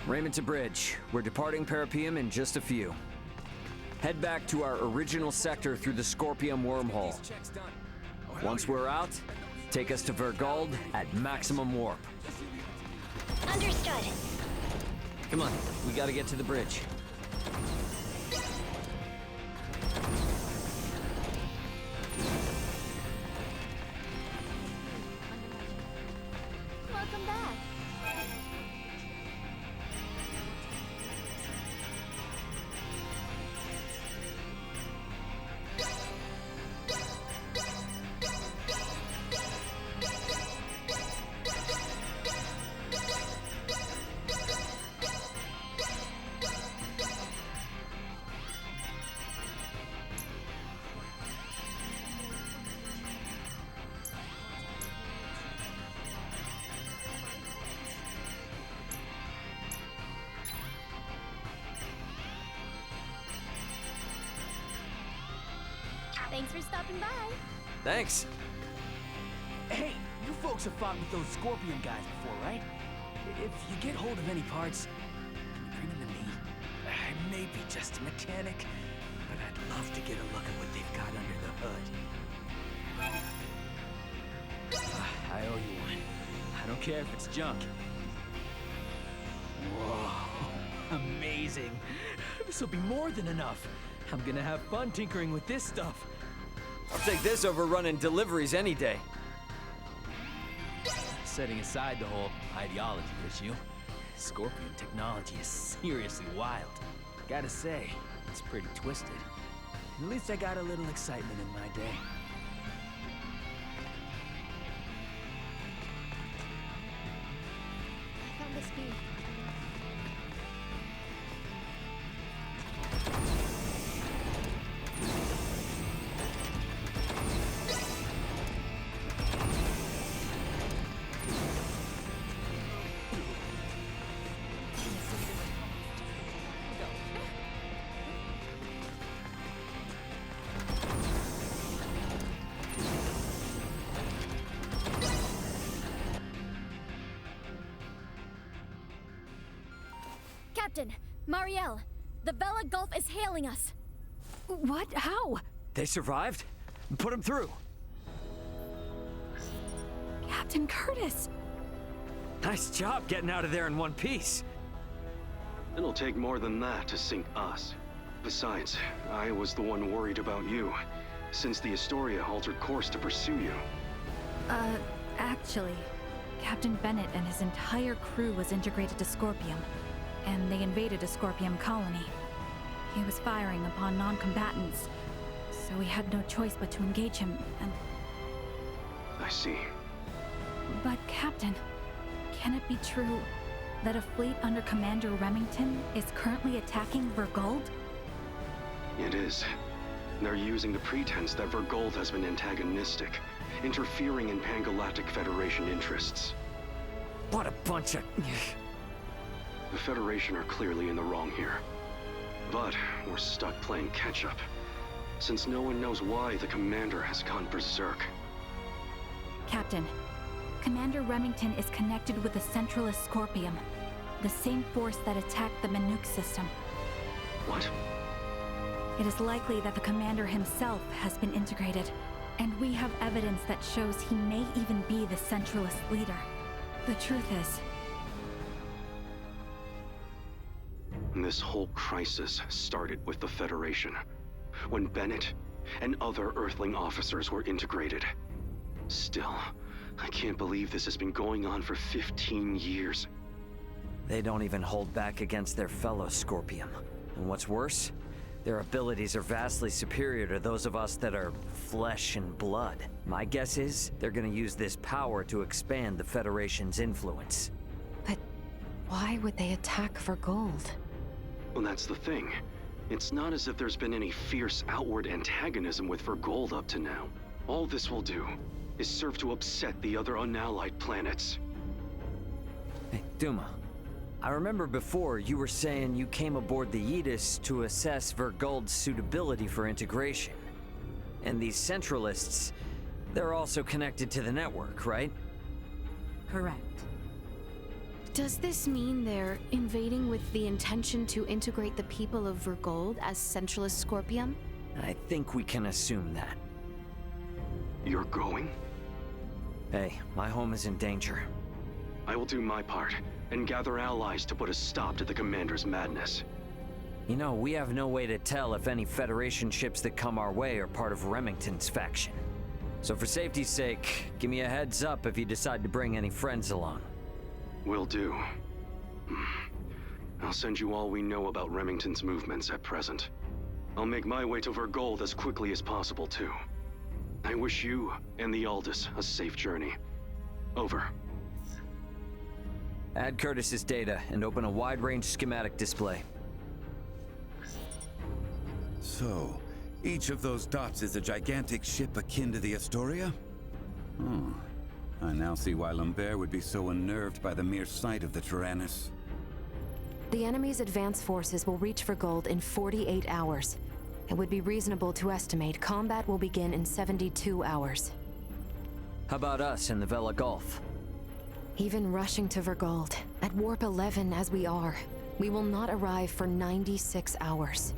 Raymond to bridge. We're departing Parapium in just a few. Head back to our original sector through the Scorpium wormhole. Once we're out, take us to Vergold at maximum warp. Understood. Come on, we gotta get to the bridge. Welcome back. Thanks for stopping by. Thanks. Hey, you folks have fought with those Scorpion guys before, right? If you get hold of any parts, can you bring them to me? I may be just a mechanic, but I'd love to get a look at what they've got under the hood. I owe you one. I don't care if it's junk. Whoa, amazing. This'll be more than enough. I'm gonna have fun tinkering with this stuff. I'll take this over running deliveries any day. Setting aside the whole ideology issue, Scorpion technology is seriously wild. Gotta say, it's pretty twisted. At least I got a little excitement in my day. Found the speed. Captain, Marielle, the Vela Gulf is hailing us. What? How? They survived? Put them through. Captain Curtis! Nice job getting out of there in one piece. It'll take more than that to sink us. Besides, I was the one worried about you, since the Astoria altered course to pursue you. Actually, Captain Bennett and his entire crew was integrated to Scorpium, and they invaded a Scorpium colony. He was firing upon non-combatants, so we had no choice but to engage him, and... I see. But, Captain, can it be true that a fleet under Commander Remington is currently attacking Vergold? It is. They're using the pretense that Vergold has been antagonistic, interfering in Pan-Galactic Federation interests. What a bunch of... The Federation are clearly in the wrong here. But we're stuck playing catch-up, since no one knows why the Commander has gone berserk. Captain, Commander Remington is connected with the Centralist Scorpium, the same force that attacked the Manuk system. What? It is likely that the Commander himself has been integrated, and we have evidence that shows he may even be the Centralist leader. The truth is... This whole crisis started with the Federation, when Bennett and other Earthling officers were integrated. Still, I can't believe this has been going on for 15 years. They don't even hold back against their fellow Scorpium. And what's worse, their abilities are vastly superior to those of us that are flesh and blood. My guess is they're gonna use this power to expand the Federation's influence. But why would they attack Vergold? Well, that's the thing. It's not as if there's been any fierce outward antagonism with Vergold up to now. All this will do is serve to upset the other unallied planets. Hey, Duma. I remember before you were saying you came aboard the Aegis to assess Vergold's suitability for integration. And these Centralists, they're also connected to the network, right? Correct. Does this mean they're invading with the intention to integrate the people of Vergold as Centralist Scorpium? I think we can assume that. You're going? Hey, my home is in danger. I will do my part, and gather allies to put a stop to the Commander's madness. You know, we have no way to tell if any Federation ships that come our way are part of Remington's faction. So for safety's sake, give me a heads up if you decide to bring any friends along. Will do. I'll send you all we know about Remington's movements at present. I'll make my way to Vergold as quickly as possible, too. I wish you and the Aldous a safe journey. Over. Add Curtis's data and open a wide-range schematic display. So, each of those dots is a gigantic ship akin to the Astoria? Oh, I now see why Lambert would be so unnerved by the mere sight of the Tyrannus. The enemy's advance forces will reach Vergold in 48 hours. It would be reasonable to estimate combat will begin in 72 hours. How about us in the Vela Gulf? Even rushing to Vergold, at Warp 11 as we are, we will not arrive for 96 hours.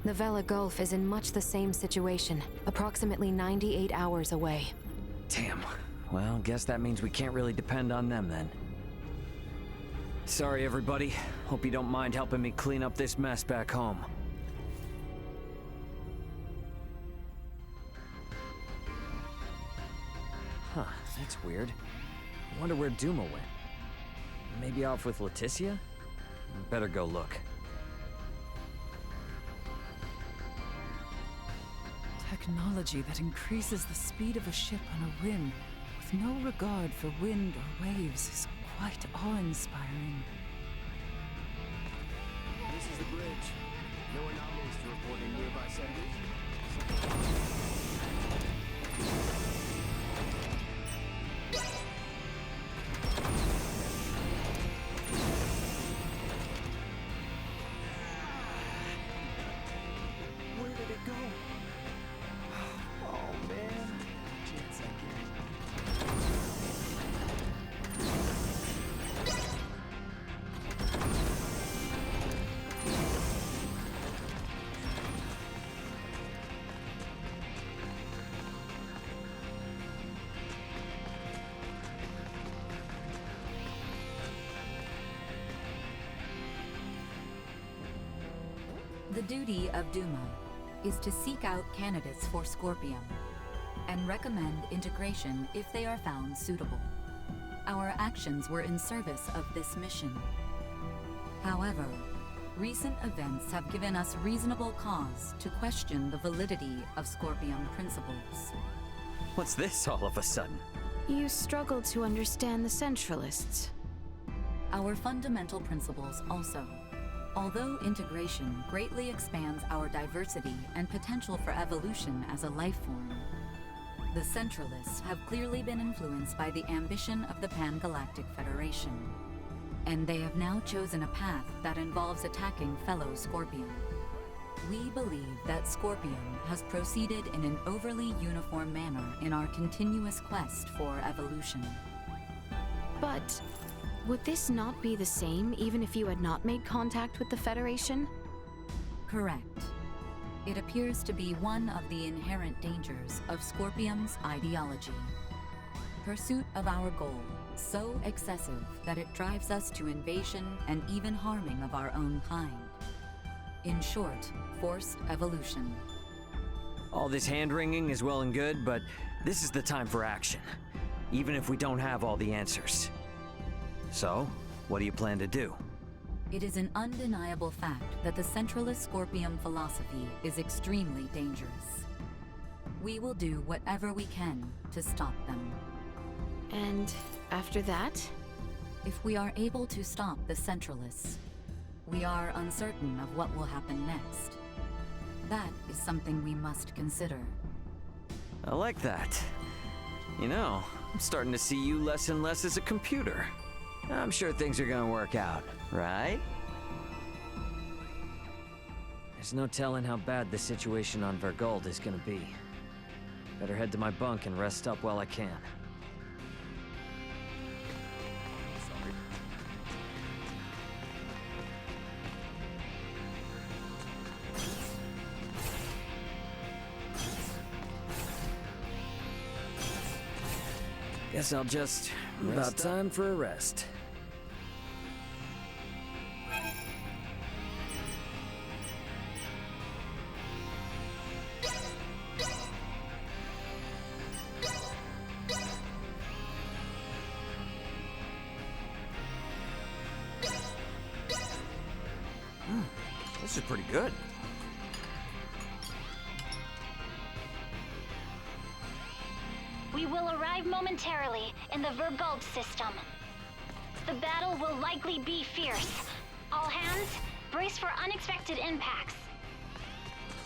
The Vela Gulf is in much the same situation, approximately 98 hours away. Damn. Well, guess that means we can't really depend on them then. Sorry, everybody. Hope you don't mind helping me clean up this mess back home. Huh, that's weird. I wonder where Duma went. Maybe off with Leticia? Better go look. Technology that increases the speed of a ship on a rim with no regard for wind or waves is quite awe-inspiring. This is the bridge. No anomalies to report in nearby sectors. Where did it go? Oh man. Chance I get. The duty of Duma is to seek out candidates for Scorpium and recommend integration if they are found suitable. Our actions were in service of this mission. However, recent events have given us reasonable cause to question the validity of Scorpium principles. What's this all of a sudden? You struggle to understand the Centralists. Our fundamental principles also. Although integration greatly expands our diversity and potential for evolution as a life form, the Centralists have clearly been influenced by the ambition of the Pan-Galactic Federation, and they have now chosen a path that involves attacking fellow Scorpion. We believe that Scorpion has proceeded in an overly uniform manner in our continuous quest for evolution. But would this not be the same even if you had not made contact with the Federation? Correct. It appears to be one of the inherent dangers of Scorpium's ideology. Pursuit of our goal, so excessive that it drives us to invasion and even harming of our own kind. In short, forced evolution. All this hand-wringing is well and good, but this is the time for action, even if we don't have all the answers. So, what do you plan to do? It is an undeniable fact that the Centralist Scorpium philosophy is extremely dangerous. We will do whatever we can to stop them. And after that? If we are able to stop the Centralists, we are uncertain of what will happen next. That is something we must consider. I like that. You know, I'm starting to see you less and less as a computer. I'm sure things are gonna work out, right? There's no telling how bad the situation on Vergold is gonna be. Better head to my bunk and rest up while I can. Guess I'll just... About time for a rest. This is pretty good. We will arrive momentarily in the Vergold system. The battle will likely be fierce. All hands, brace for unexpected impacts.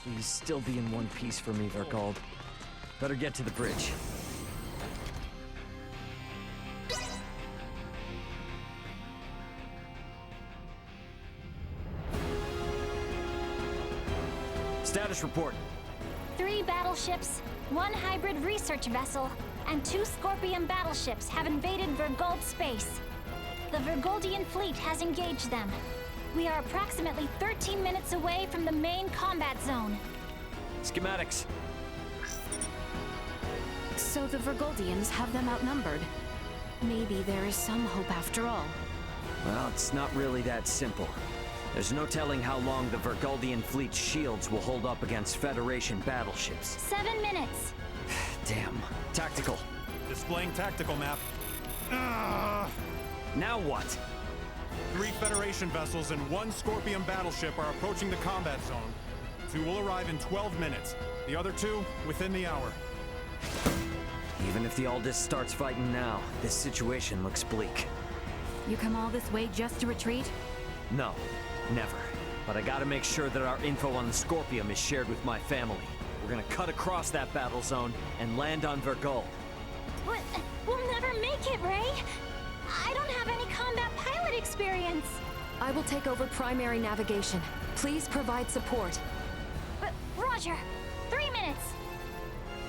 Please still be in one piece for me, Vergold. Better get to the bridge. Status report. 3 battleships, 1 hybrid research vessel, and 2 Scorpion battleships have invaded Vergold space. The Vergoldian fleet has engaged them. We are approximately 13 minutes away from the main combat zone. Schematics. So the Vergoldians have them outnumbered. Maybe there is some hope after all. Well, it's not really that simple. There's no telling how long the Vergoldian fleet's shields will hold up against Federation battleships. 7 minutes. Damn. Tactical. Displaying tactical map. Now what? 3 Federation vessels and 1 Scorpion battleship are approaching the combat zone. 2 will arrive in 12 minutes. The other 2 within the hour. Even if the Aldis starts fighting now, this situation looks bleak. You come all this way just to retreat? No, never. But I gotta make sure that our info on the Scorpion is shared with my family. We're gonna cut across that battle zone and land on Vergold. What? We'll never make it, Ray. I don't have any combat pilot experience. I will take over primary navigation. Please provide support. Roger. 3 minutes.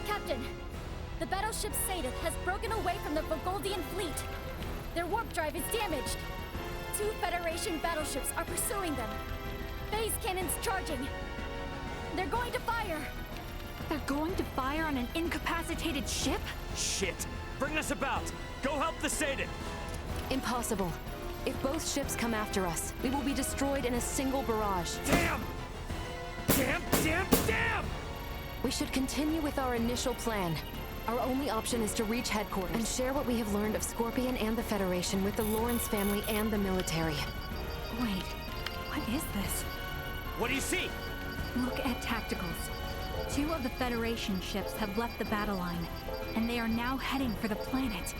Captain, the battleship Sadith has broken away from the Vergoldian fleet. Their warp drive is damaged. 2 Federation battleships are pursuing them. Phase cannons charging. They're going to fire. They're going to fire on an incapacitated ship? Shit! Bring us about! Go help the Sadith! Impossible. If both ships come after us, we will be destroyed in a single barrage. Damn! Damn, damn, damn! We should continue with our initial plan. Our only option is to reach headquarters and share what we have learned of Scorpion and the Federation with the Lawrence family and the military. Wait, what is this? What do you see? Look at tacticals. 2 of the Federation ships have left the battle line, and they are now heading for the planet.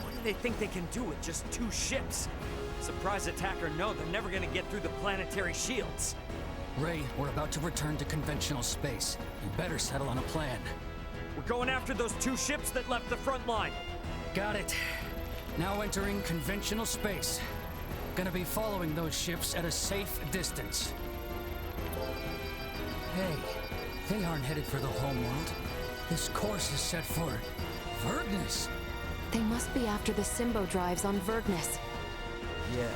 What do they think they can do with just 2 ships? Surprise attacker know they're never gonna get through the planetary shields. Ray, we're about to return to conventional space. You better settle on a plan. We're going after those 2 ships that left the front line. Got it. Now entering conventional space. Gonna be following those ships at a safe distance. Hey, they aren't headed for the homeworld. This course is set for Vergnus. They must be after the Symbo drives on Vergnus. Yeah.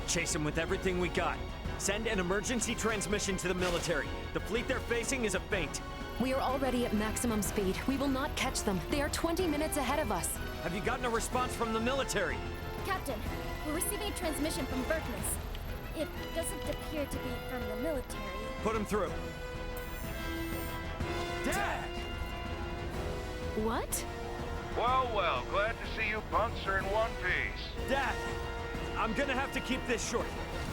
Chase them with everything we got. Send an emergency transmission to the military. The fleet they're facing is a feint. We are already at maximum speed. We will not catch them. They are 20 minutes ahead of us. Have you gotten a response from the military? Captain, we're receiving a transmission from Vergnus. It doesn't appear to be from the military. Put him through. Dad! What? Well, well, glad to see you punks are in one piece. Dad! I'm gonna have to keep this short.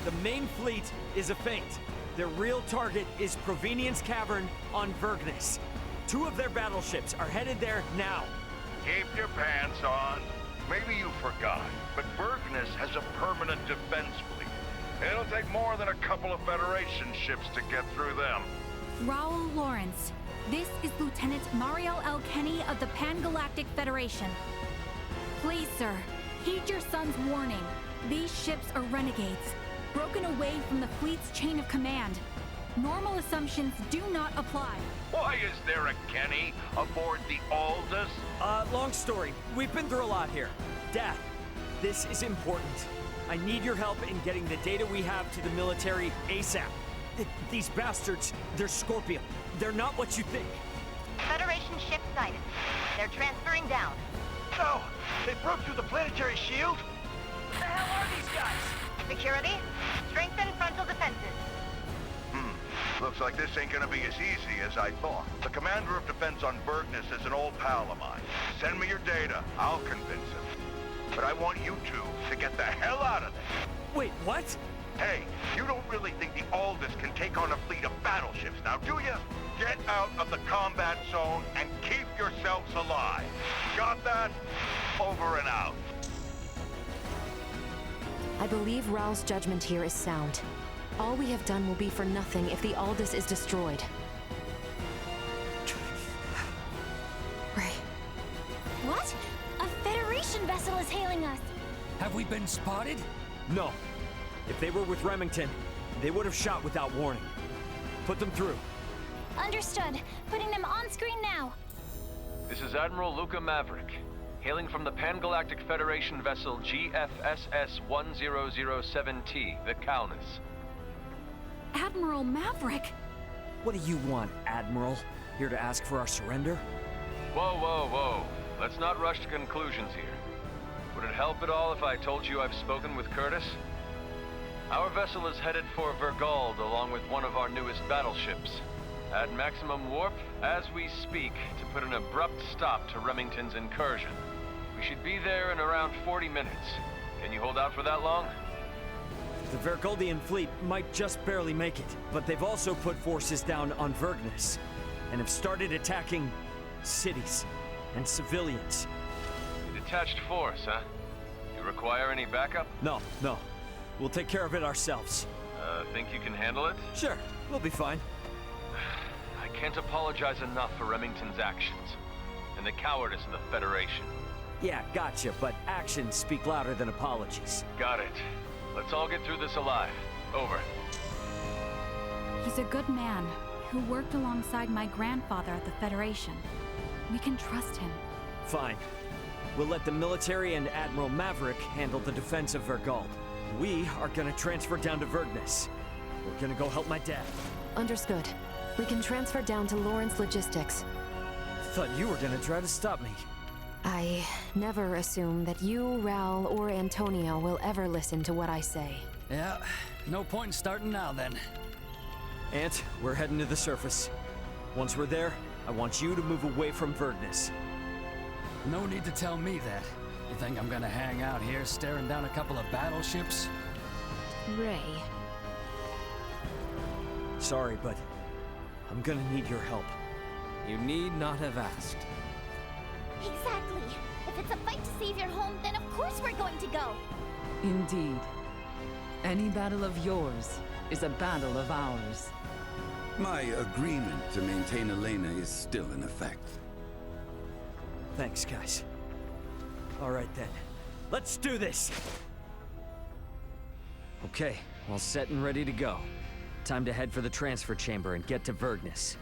The main fleet is a feint. Their real target is Provenience Cavern on Vergnus. 2 of their battleships are headed there now. Keep your pants on. Maybe you forgot, but Vergnus has a permanent defense fleet. It'll take more than a couple of Federation ships to get through them. Raoul Lawrence, this is Lieutenant Mariel L. Kenny of the Pan-Galactic Federation. Please, sir, heed your son's warning. These ships are renegades, broken away from the fleet's chain of command. Normal assumptions do not apply. Why is there a Kenny aboard the Aldous? Long story. We've been through a lot here. Dad, this is important. I need your help in getting the data we have to the military ASAP. These bastards, they're Scorpion. They're not what you think. Federation ship sighted. They're transferring down. No! They broke through the planetary shield? What the hell are these guys? Security, strengthen frontal defenses. Looks like this ain't gonna be as easy as I thought. The commander of defense on Bergness is an old pal of mine. Send me your data. I'll convince him. But I want you two to get the hell out of there. Wait, what? Hey, you don't really think the Aldous can take on a fleet of battleships now, do you? Get out of the combat zone and keep yourselves alive. Got that? Over and out. I believe Rao's judgment here is sound. All we have done will be for nothing if the Aldous is destroyed. Ray. What? A Federation vessel is hailing us! Have we been spotted? No. If they were with Remington, they would have shot without warning. Put them through. Understood. Putting them on screen now. This is Admiral Luca Maverick, hailing from the Pan-Galactic Federation vessel GFSS-1007T, the Calnus. Admiral Maverick! What do you want, Admiral? Here to ask for our surrender? Whoa, whoa, whoa. Let's not rush to conclusions here. Would it help at all if I told you I've spoken with Curtis? Our vessel is headed for Vergold along with one of our newest battleships. At maximum warp, as we speak, to put an abrupt stop to Remington's incursion. We should be there in around 40 minutes. Can you hold out for that long? The Vergoldian fleet might just barely make it, but they've also put forces down on Vergnus, and have started attacking cities and civilians. A detached force, huh? You require any backup? No. We'll take care of it ourselves. Think you can handle it? Sure, we'll be fine. I can't apologize enough for Remington's actions, and the cowardice of the Federation. Yeah, gotcha, but actions speak louder than apologies. Got it. Let's all get through this alive. Over. He's a good man who worked alongside my grandfather at the Federation. We can trust him. Fine. We'll let the military and Admiral Maverick handle the defense of Vergold. We are gonna transfer down to Vergnus. We're gonna go help my dad. Understood. We can transfer down to Lawrence Logistics. Thought you were gonna try to stop me. I never assume that you, Raoul, or Antonio will ever listen to what I say. Yeah, no point in starting now then. Ant, we're heading to the surface. Once we're there, I want you to move away from Vergnus. No need to tell me that. You think I'm gonna hang out here staring down a couple of battleships? Ray. Sorry, but I'm gonna need your help. You need not have asked. Exactly. If it's a fight to save your home, then of course we're going to go. Indeed. Any battle of yours is a battle of ours. My agreement to maintain Elena is still in effect. Thanks, guys. All right then. Let's do this! Okay, all set and ready to go. Time to head for the transfer chamber and get to Vergnus.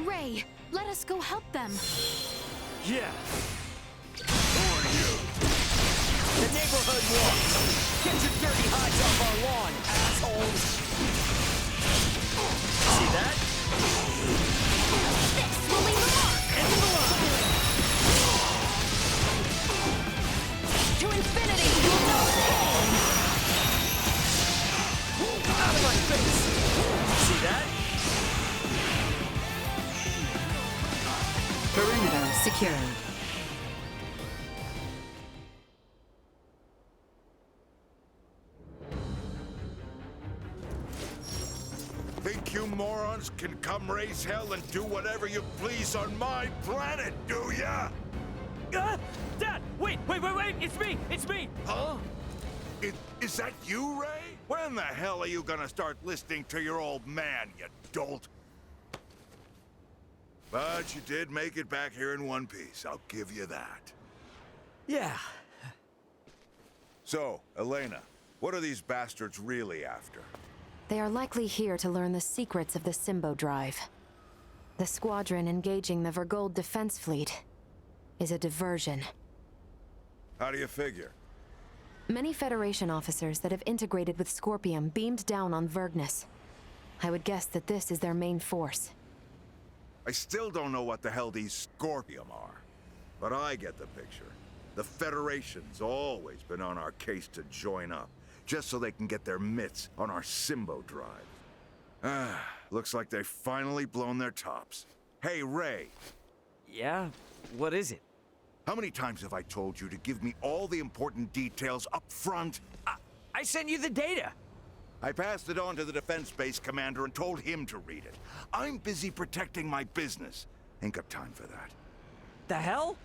Ray, let us go help them. Yeah. Who are you? The neighborhood watch. Get your dirty hides off our lawn, assholes. See that? This will leave a mark! Into the line. To infinity, you'll know pain! Out of my face. See that? Perimeter secured. Think you morons can come raise hell and do whatever you please on my planet, do ya? Dad! Wait! It's me! Huh? Is that you, Ray? When the hell are you gonna start listening to your old man, you dolt? But you did make it back here in one piece, I'll give you that. Yeah. So, Elena, what are these bastards really after? They are likely here to learn the secrets of the Symbo Drive. The squadron engaging the Vergold defense fleet is a diversion. How do you figure? Many Federation officers that have integrated with Scorpium beamed down on Vergnus. I would guess that this is their main force. I still don't know what the hell these Scorpium are. But I get the picture. The Federation's always been on our case to join up, just so they can get their mitts on our Symbo Drive. Looks like they've finally blown their tops. Hey, Ray. Yeah? What is it? How many times have I told you to give me all the important details up front? I sent you the data! I passed it on to the defense base commander and told him to read it. I'm busy protecting my business. Ain't got time for that. The hell?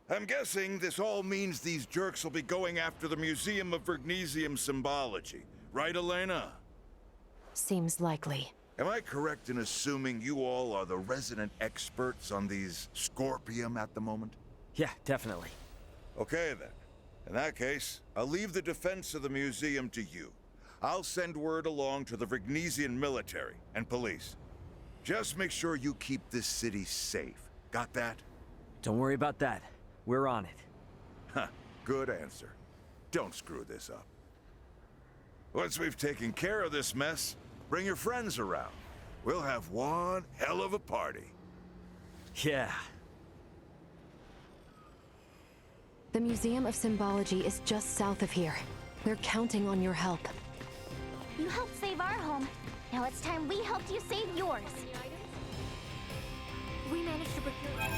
I'm guessing this all means these jerks will be going after the Museum of Vergnesium Symbology. Right, Elena? Seems likely. Am I correct in assuming you all are the resident experts on these Scorpium at the moment? Yeah, definitely. Okay, then. In that case, I'll leave the defense of the museum to you. I'll send word along to the Vergnesian military and police. Just make sure you keep this city safe. Got that? Don't worry about that. We're on it. Huh, good answer. Don't screw this up. Once we've taken care of this mess, bring your friends around. We'll have one hell of a party. Yeah. The Museum of Symbology is just south of here. They're counting on your help. You helped save our home. Now it's time we helped you save yours. We managed to procure...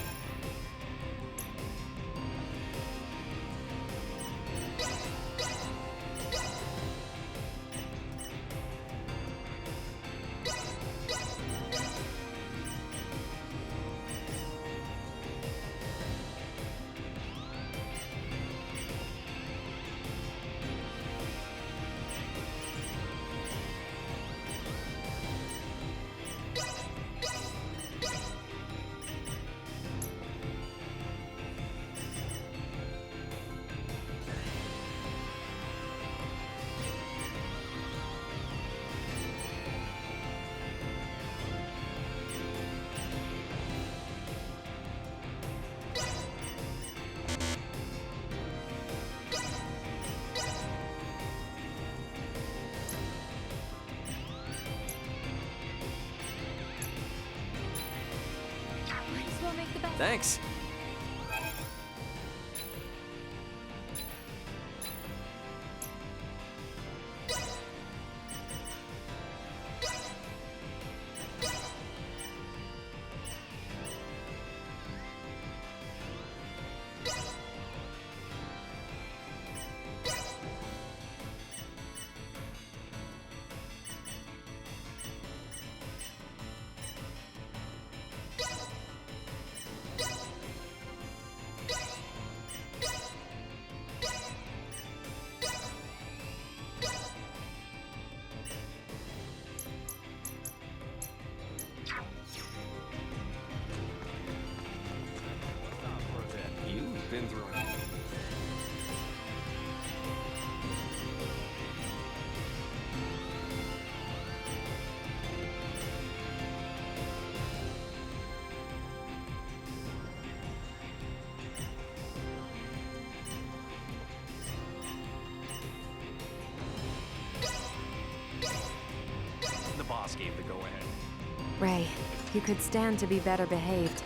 Thanks. You've been through it. Ray, you could stand to be better behaved.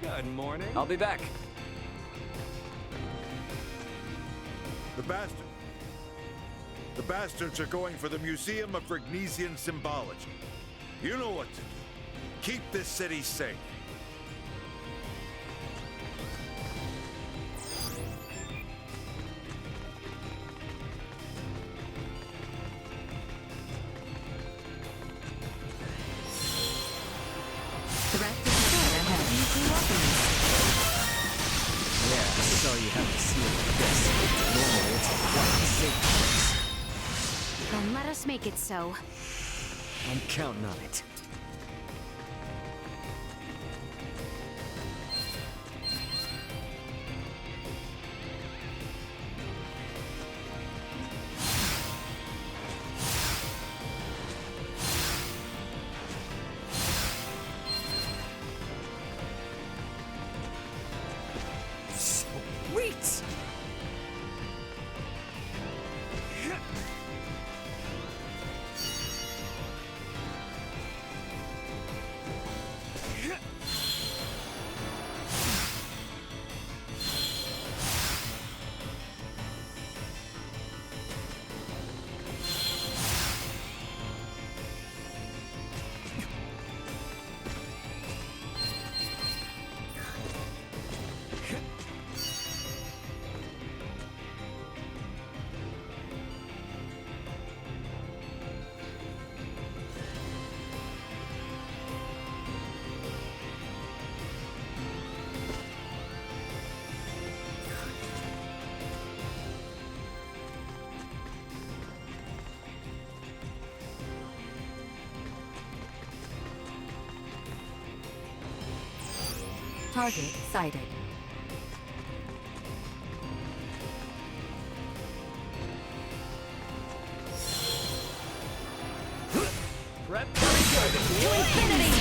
Good morning. I'll be back. The bastards are going for the Museum of Vergnesian Symbology. You know what to do. Keep this city safe. Threat detected ahead. Yeah, so you have to see it like this. Normally, it's a quite safe place. Then let us make it so. I'm counting on it. Sweet! Target sighted. Prep to infinity!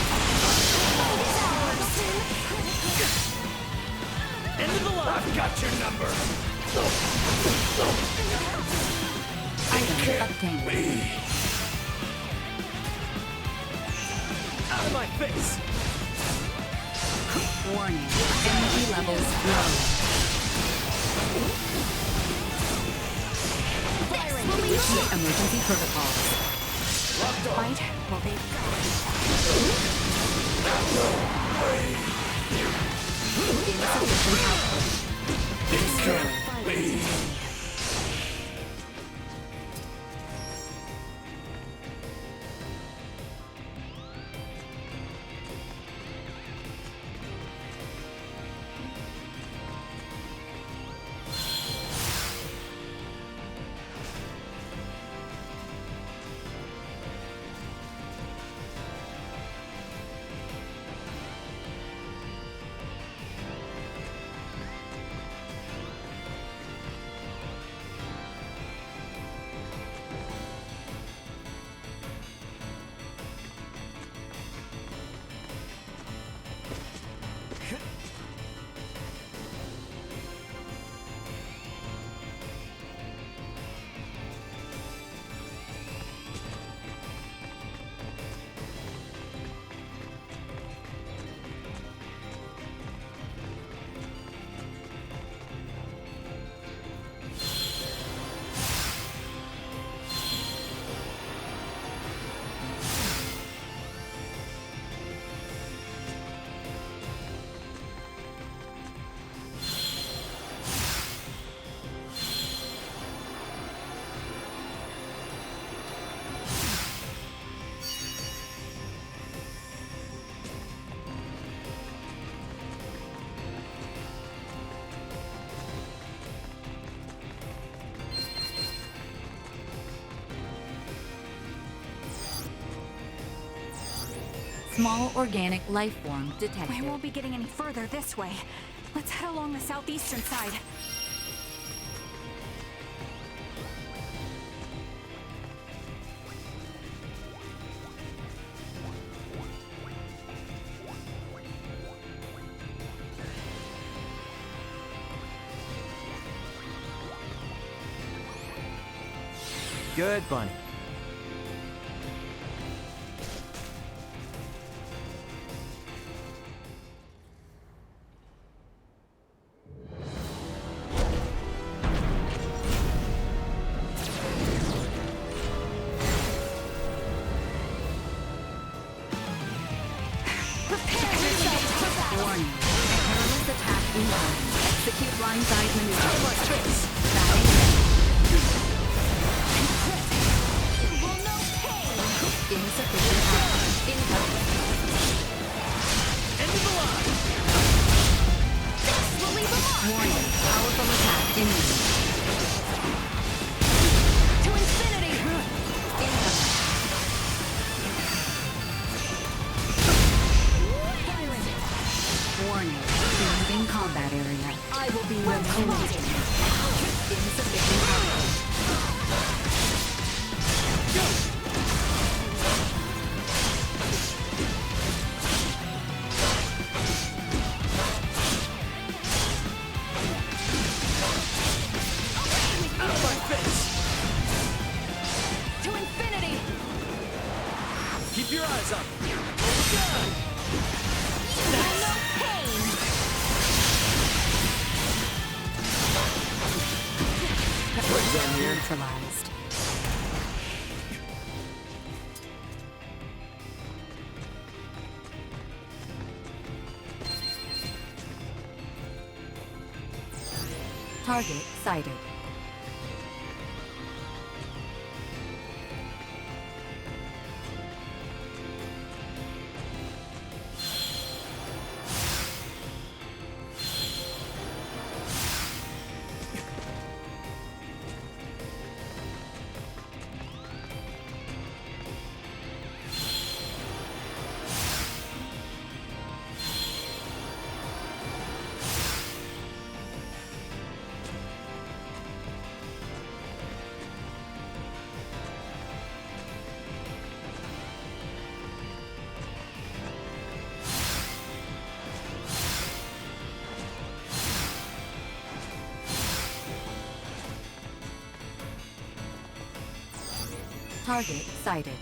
End of the line! I've got your number! Item obtained. Out of my face! Warning. Energy levels low. Initiate emergency protocols. Fight while they insufficient output. Destroy. Small organic life form detected. We won't be getting any further this way. Let's head along the southeastern side. Good, Bunny. Execute blindside maneuver. Insufficient power. Incoming. End of the line! This will leave a mark. Warning. Powerful attack imminent. To infinity! Incoming. Warning. Leaving combat area. I will be removed. Insufficient power. Out of my face! To infinity! Keep your eyes up! You will know pain! Right down here. Neutralized. Target sighted. Target sighted.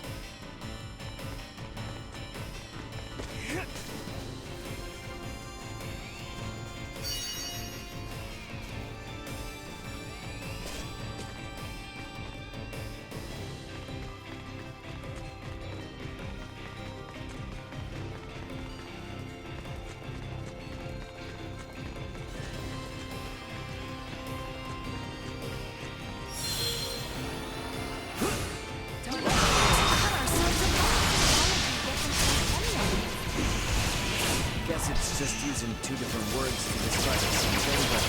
Guess it's just using two different words to describe the same thing, but...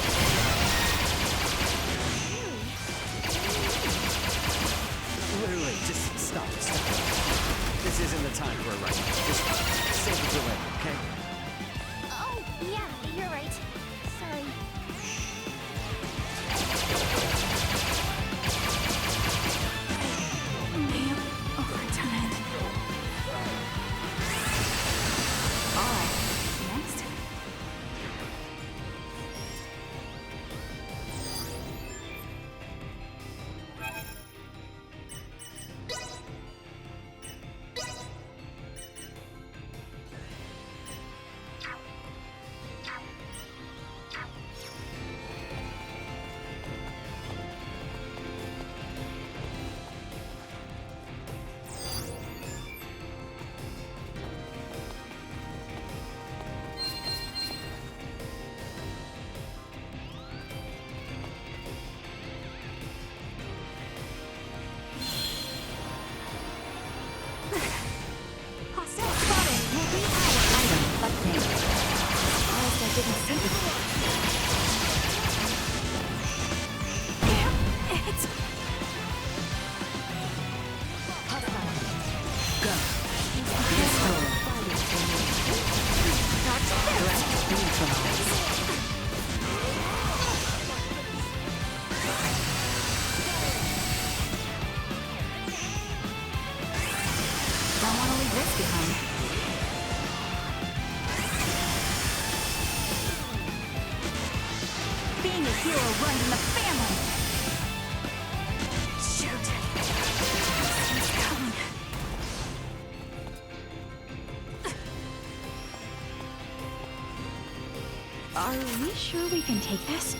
Wait, just stop. This isn't the time for it right now. Just save it for later, okay? Oh, yeah, you're right. Sorry. Next. Hostile spotted will be our Item obtained. Surprised I didn't see it. It's... Go. Restore. Threat neutralized. Don't want to leave this behind. Being a hero runs in the family. Shoot. He's coming. Are we sure we can take this?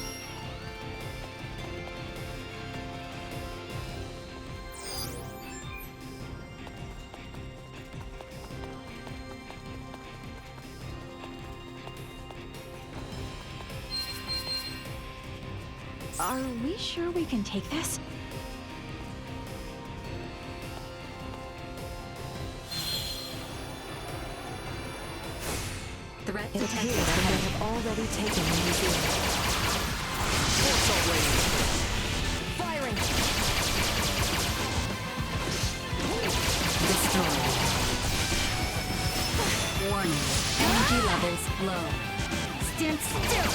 Are we sure we can take this? Threat It detected appears that they ahead. have already taken the museum. Force range. Firing! Destroyed. Warning. Energy levels low. Stand still!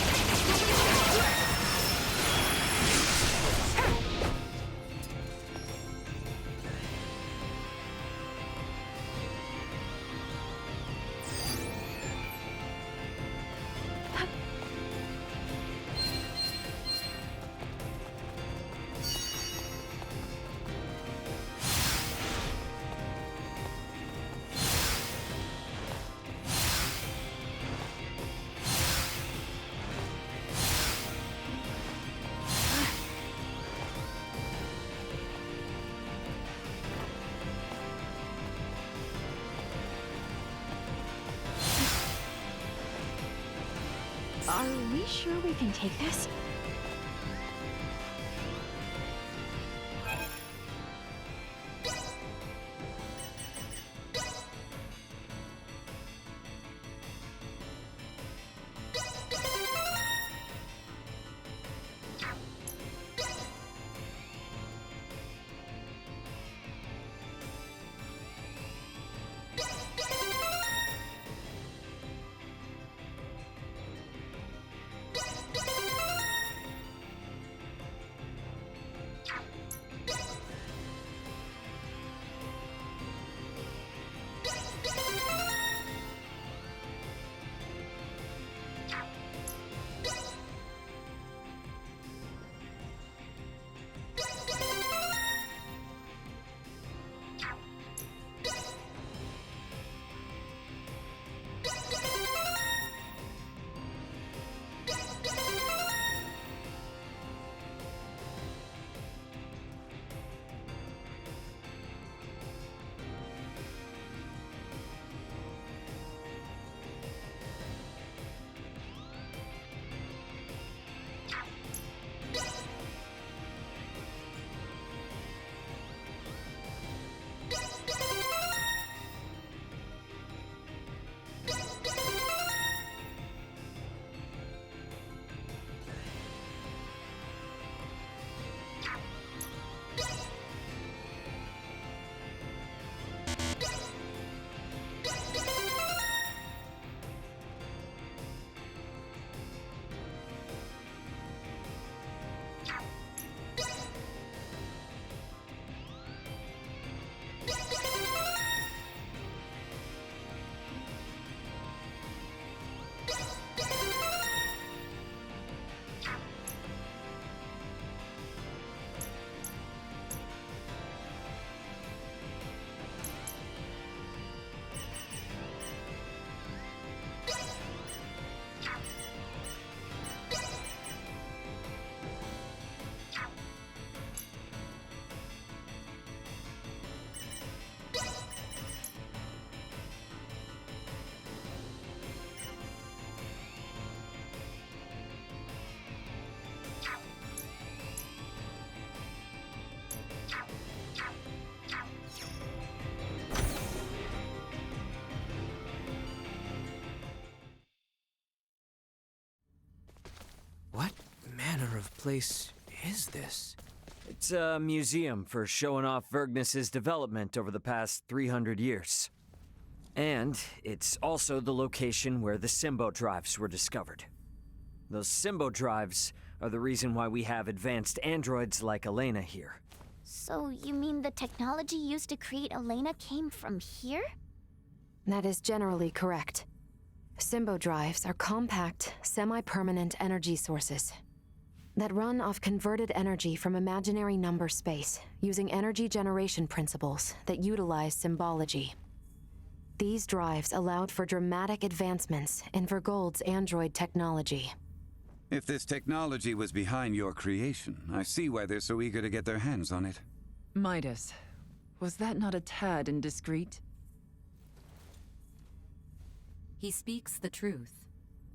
Are we sure we can take this? What manner of place is this? It's a museum for showing off Vergnus's development over the past 300 years. And it's also the location where the Symbo drives were discovered. Those Symbo drives are the reason why we have advanced androids like Elena here. So you mean the technology used to create Elena came from here? That is generally correct. Symbo drives are compact, semi-permanent energy sources that run off converted energy from imaginary number space using energy generation principles that utilize symbology. These drives allowed for dramatic advancements in Vergold's android technology. If this technology was behind your creation, I see why they're so eager to get their hands on it. Midas, was that not a tad indiscreet? He speaks the truth.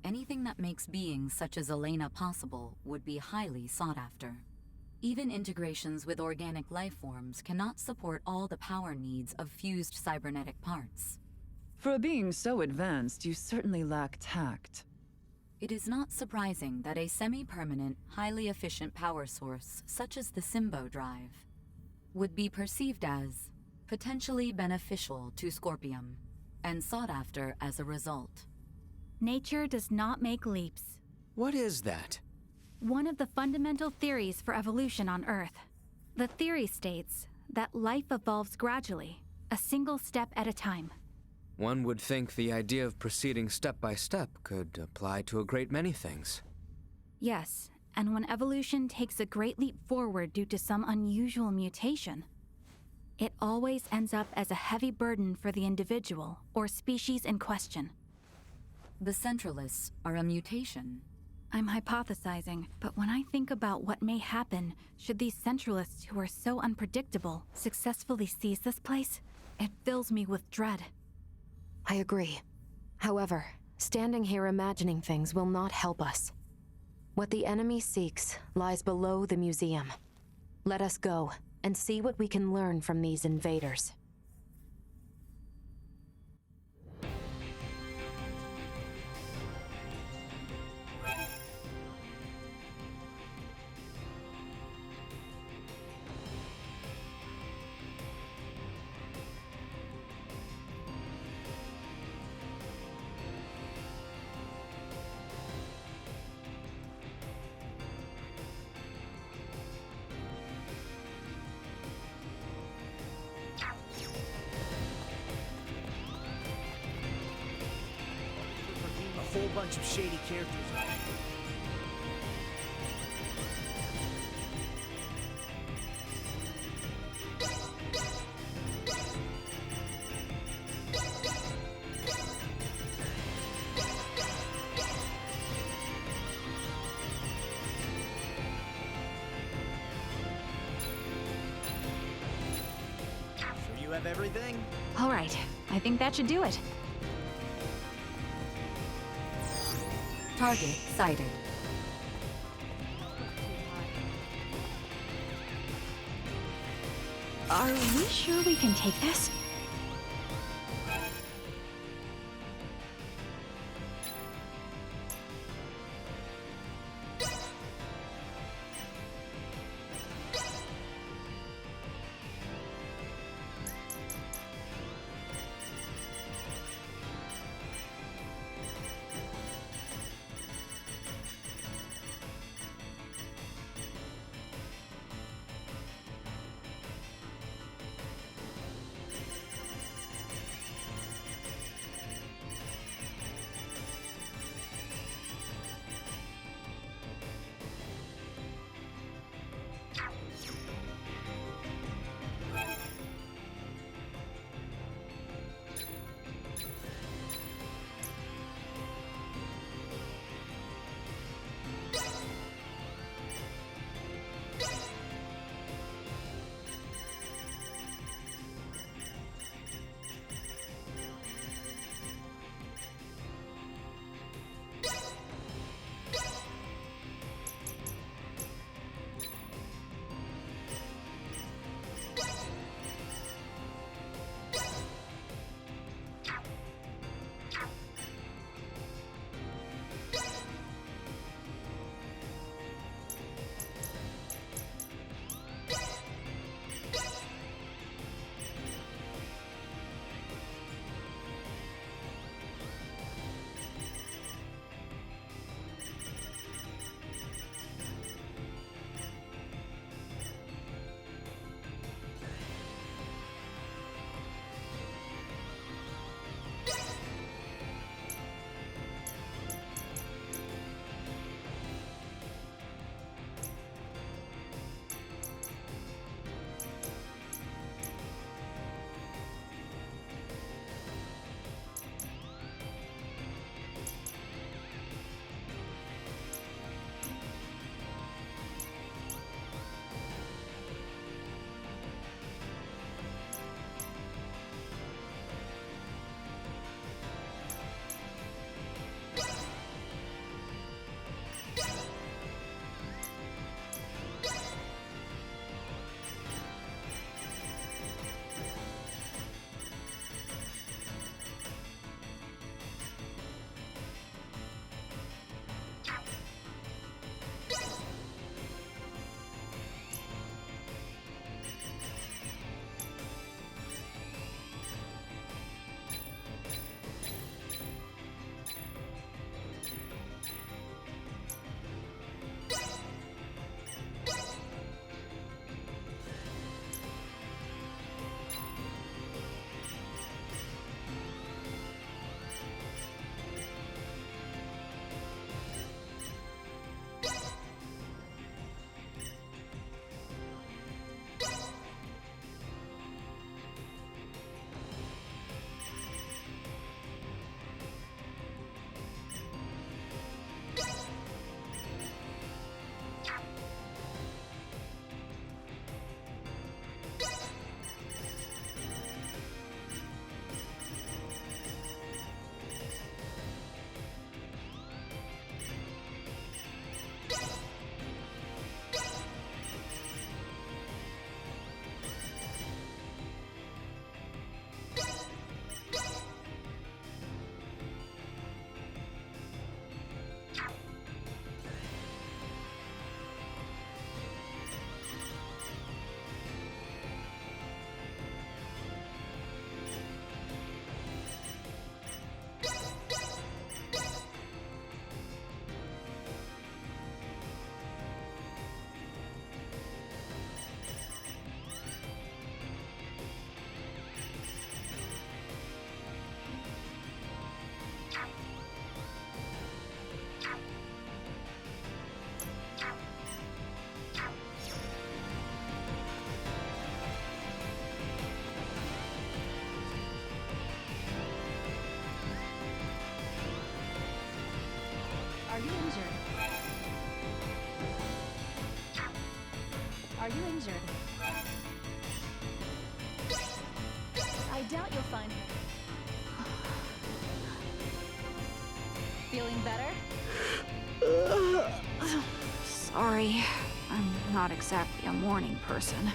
anything that makes beings such as Elena possible would be highly sought after. Even integrations with organic life forms cannot support all the power needs of fused cybernetic parts. For a being so advanced, you certainly lack tact. It is not surprising that a semi-permanent, highly efficient power source such as the Symbo drive would be perceived as potentially beneficial to Scorpium, and sought after as a result. Nature does not make leaps. What is that? One of the fundamental theories for evolution on Earth. The theory states that life evolves gradually, a single step at a time. One would think the idea of proceeding step by step could apply to a great many things. Yes, and when evolution takes a great leap forward due to some unusual mutation, it always ends up as a heavy burden for the individual or species in question. The Centralists are a mutation. I'm hypothesizing, but when I think about what may happen should these Centralists who are so unpredictable successfully seize this place, it fills me with dread. I agree. However, standing here imagining things will not help us. What the enemy seeks lies below the museum. Let us go and see what we can learn from these invaders. A whole bunch of shady characters. Sure you have everything? All right, I think that should do it. Target sighted. Are we sure we can take this? Are you injured? Are you injured? I doubt you'll find me. Feeling better? Sorry, I'm not exactly a morning person.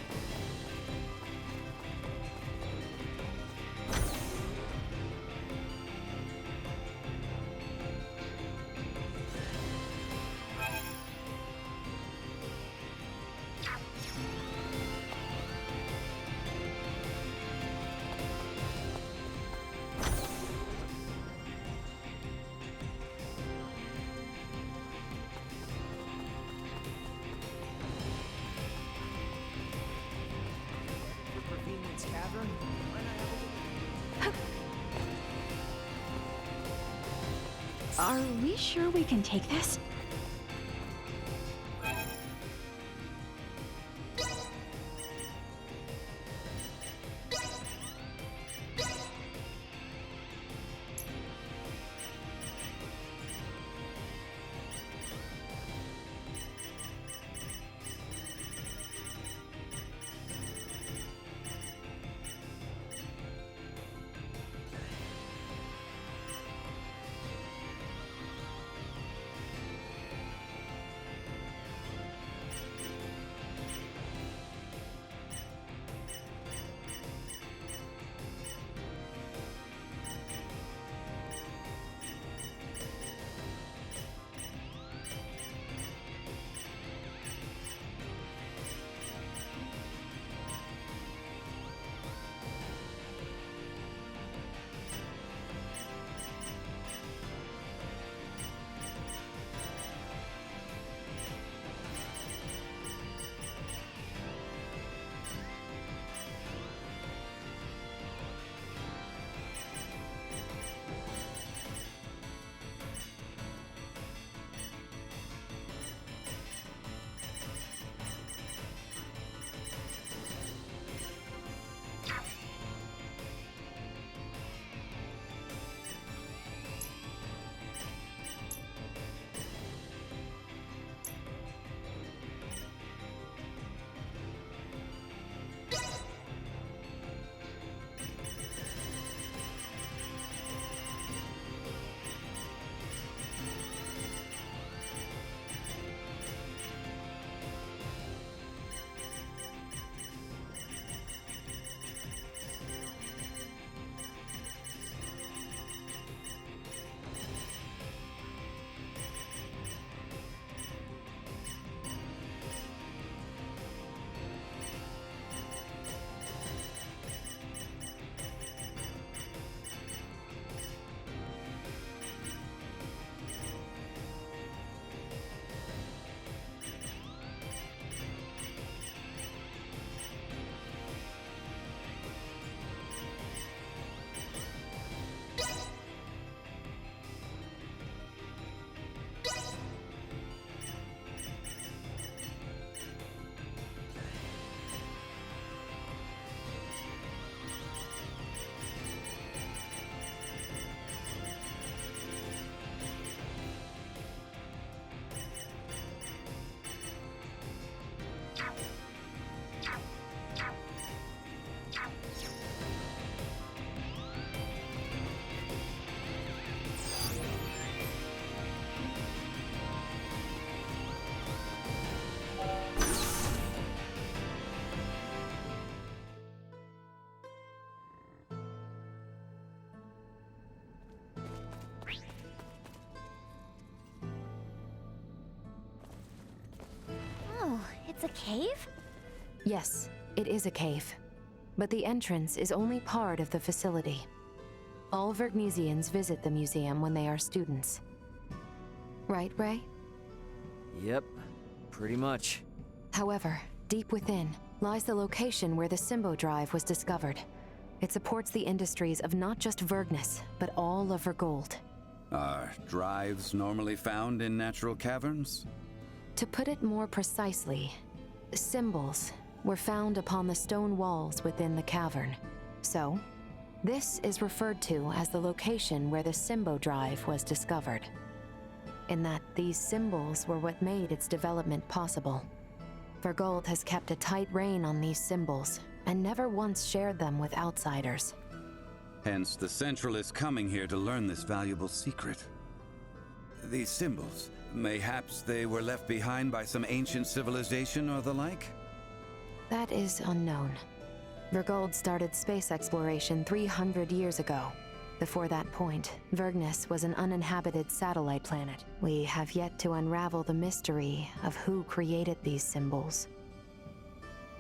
Are we sure we can take this? It's a cave? Yes, it is a cave. But the entrance is only part of the facility. All Vergnesians visit the museum when they are students. Right, Ray? Yep, pretty much. However, deep within lies the location where the Symbo Drive was discovered. It supports the industries of not just Vergnus, but all of Vergold. Are drives normally found in natural caverns? To put it more precisely, symbols were found upon the stone walls within the cavern. So, this is referred to as the location where the Symbo Drive was discovered. in that these symbols were what made its development possible. Vergold has kept a tight rein on these symbols, and never once shared them with outsiders. Hence, the Central is coming here to learn this valuable secret. These symbols, mayhaps they were left behind by some ancient civilization or the like? That is unknown. Vergold started space exploration 300 years ago. Before that point, Vergnus was an uninhabited satellite planet. We have yet to unravel the mystery of who created these symbols.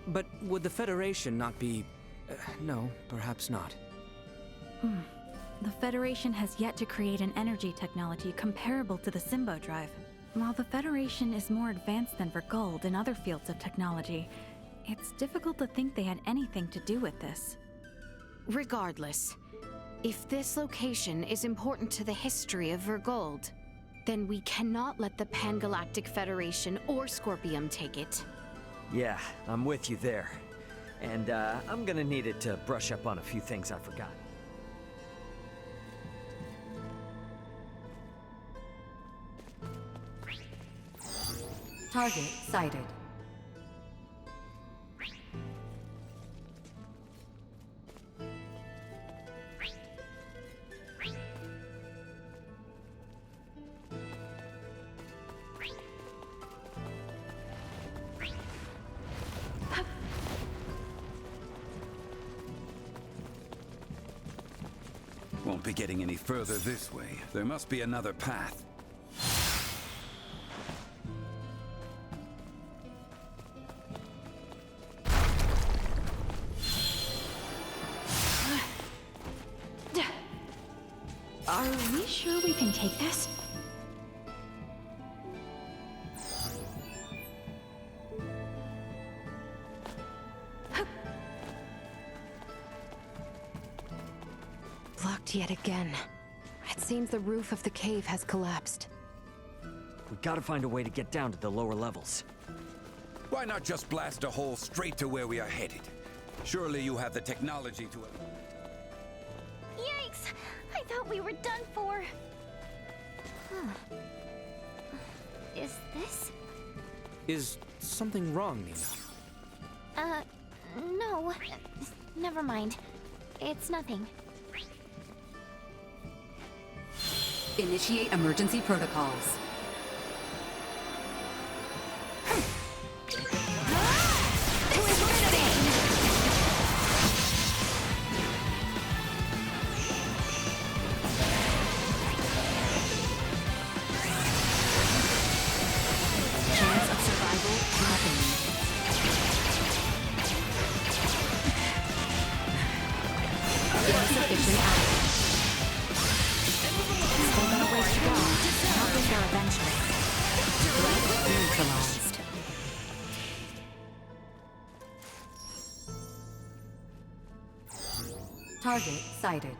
But would the Federation not be... no, perhaps not. The Federation has yet to create an energy technology comparable to the Symbo Drive. While the Federation is more advanced than Vergold in other fields of technology, it's difficult to think they had anything to do with this. Regardless, if this location is important to the history of Vergold, then we cannot let the Pan-Galactic Federation or Scorpium take it. Yeah, I'm with you there. And I'm gonna need it to brush up on a few things I forgot. Target sighted. Won't be getting any further this way. There must be another path. Are we sure we can take this? Blocked yet again. It seems the roof of the cave has collapsed. We gotta find a way to get down to the lower levels. Why not just blast a hole straight to where we are headed? Surely you have the technology to... Yikes! I thought we were done for. Huh. Is this? Is something wrong, Nina? No. Never mind. It's nothing. Initiate emergency protocols. Chance of survival dropping. Insufficient action. Still got a ways to go. I'll get there eventually. Threat neutralized. Target sighted.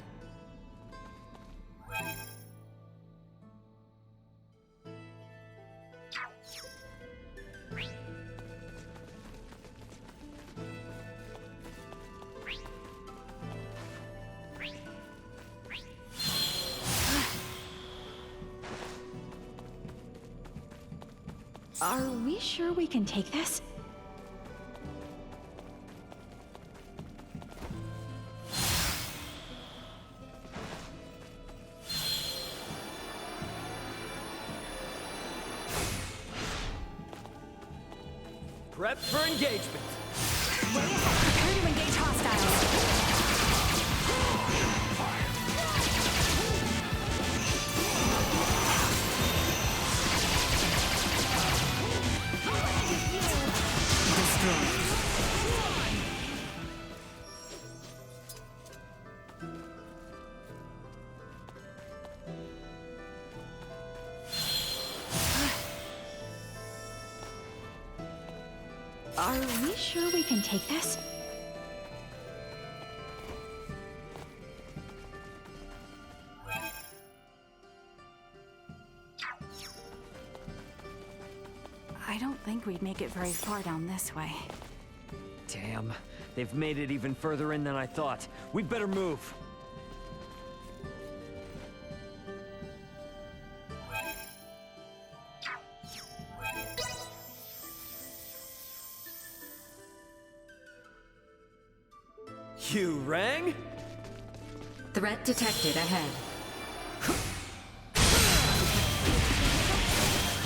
Are we sure we can take this? Prep for engagement. Prepare to engage hostiles. Are we sure we can take this? I don't think we'd make it very far down this way. Damn, they've made it even further in than I thought. We'd better move. You rang? Threat detected ahead.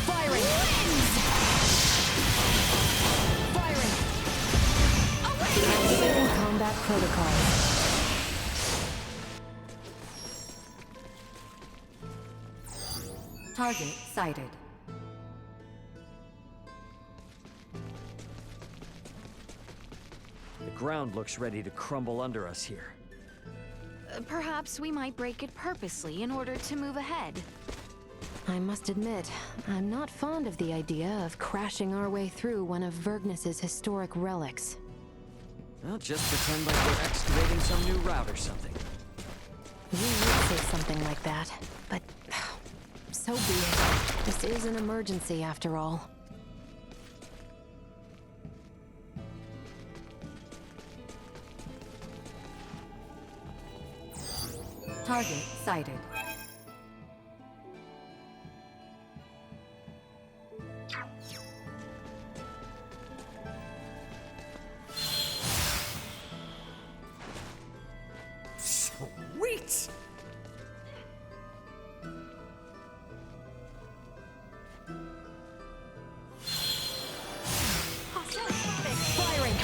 Firing! Activating combat protocol. Target sighted. The ground looks ready to crumble under us here. Perhaps we might break it purposely in order to move ahead. I must admit, I'm not fond of the idea of crashing our way through one of Vergnus's historic relics. Well, just pretend like we're excavating some new route or something. You would say something like that, but so be it. This is an emergency after all. Target sighted. Sweet! Firing!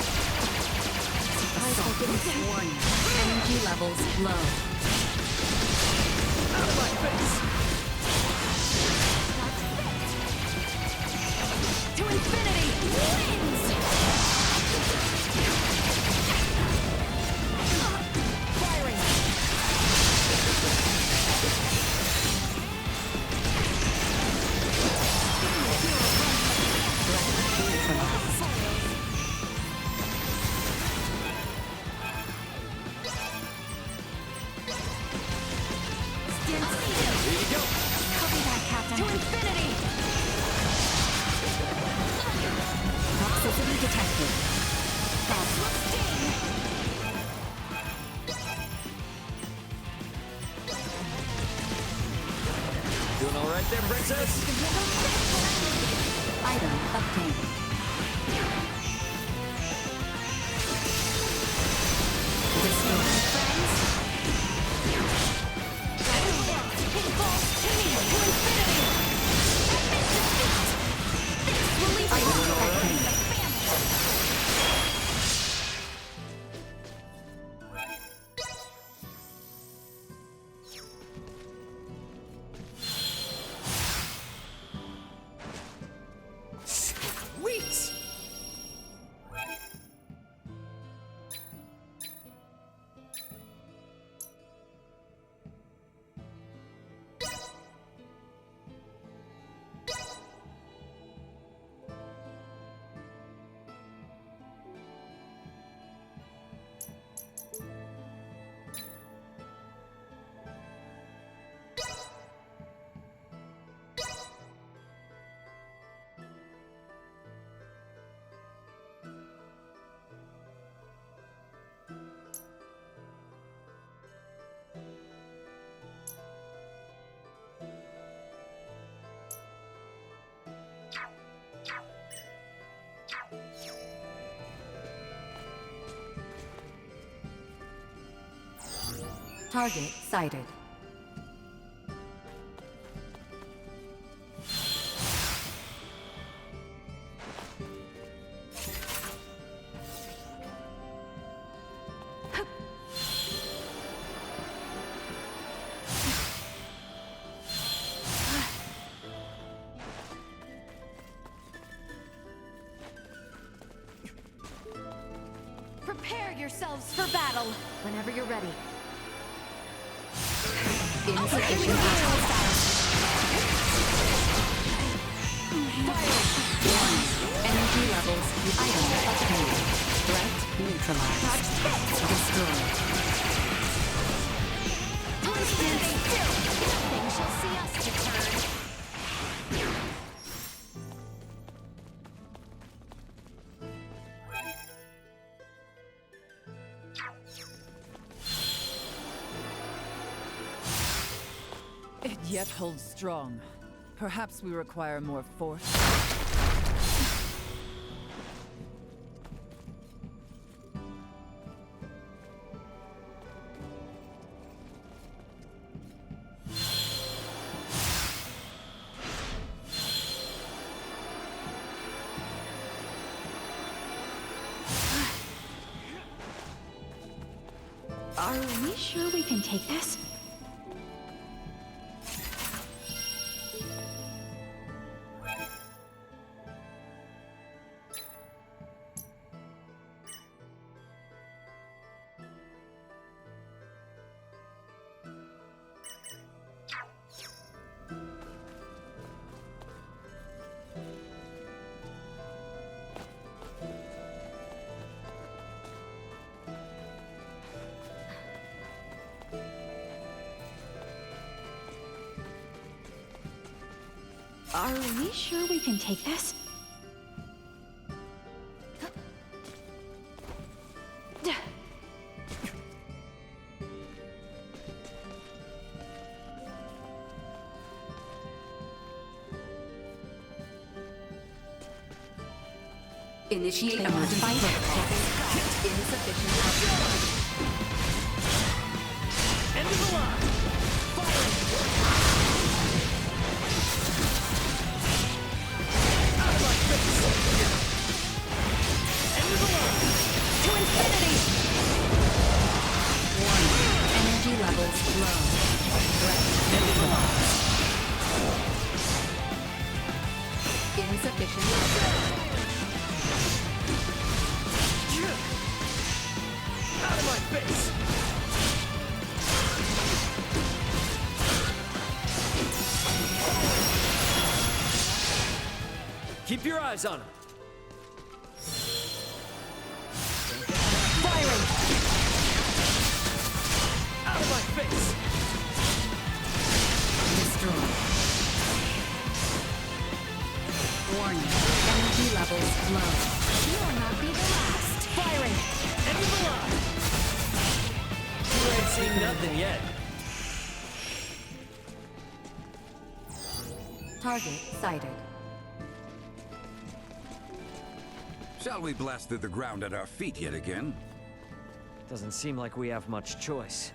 Warning. Energy levels low. Out of my face! To infinity! Wins! Firing! Here you go! Copy that, Captain. To infinity! Toxicity detected. Doing all right there, princess? Item obtained. Sweet! Target sighted. Prepare yourselves for battle. Whenever you're ready. Insufficient energy levels. Item obtained. Threat neutralized. Destroyed. Stand still. Nothing shall see us return. It yet holds strong. Perhaps we require more force. sure we can take this? Are we sure we can take this? Initiate emergency protocol. Insufficient power. End of the line! Fire! Out of my face! End of the line! To infinity! Warning. Energy levels low. Threat. End of the line! Insufficient power. Out of my face! Keep your eyes on him. Firing! Out of my face! Destroy. Warning. Energy levels low. You will not be the last. Firing! End of the line! You ain't seen nothing yet. Target sighted. Shall we blast through the ground at our feet yet again? Doesn't seem like we have much choice.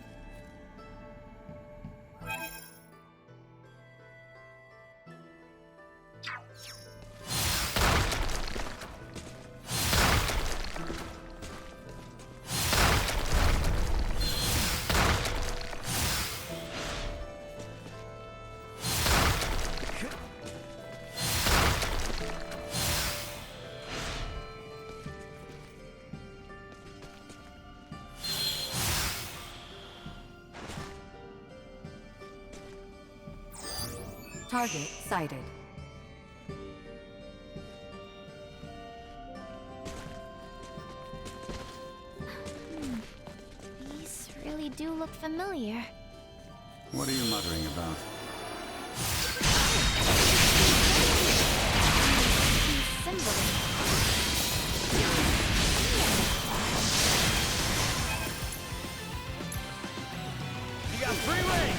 Target sighted. These really do look familiar. What are you muttering about? These symbols. You got free reign!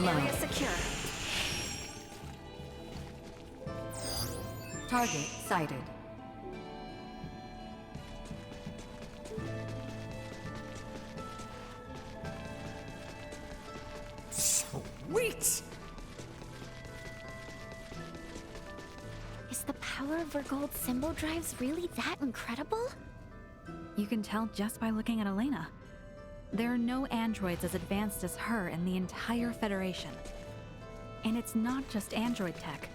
Area secure. Target sighted. Sweet! Is the power of Vergold's symbol drives really that incredible? You can tell just by looking at Elena. There are no androids as advanced as her in the entire Federation. And it's not just android tech.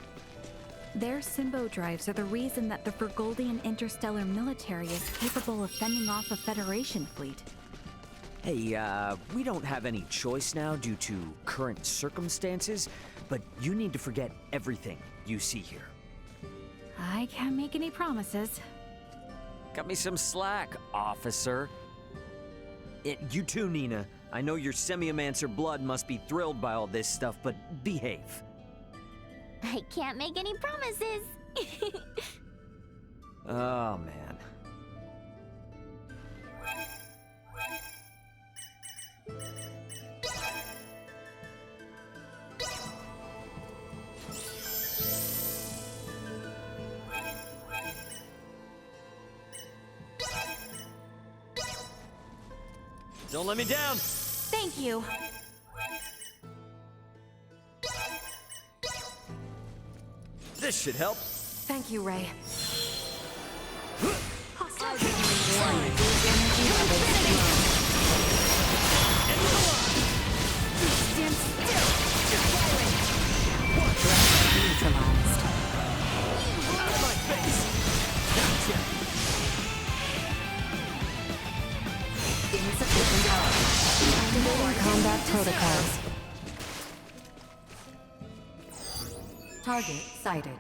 Their Symbo drives are the reason that the Vergoldian interstellar military is capable of fending off a Federation fleet. Hey, we don't have any choice now due to current circumstances, but you need to forget everything you see here. I can't make any promises. Cut me some slack, officer. You too, Nina. I know your Semiomancer blood must be thrilled by all this stuff, but behave. I can't make any promises. Oh, man. Don't let me down! Thank you. This should help. Thank you, Ray. Stand still! Neutralized. Out of my face! Gotcha! Insufficient power. Activating combat protocols. Target sighted.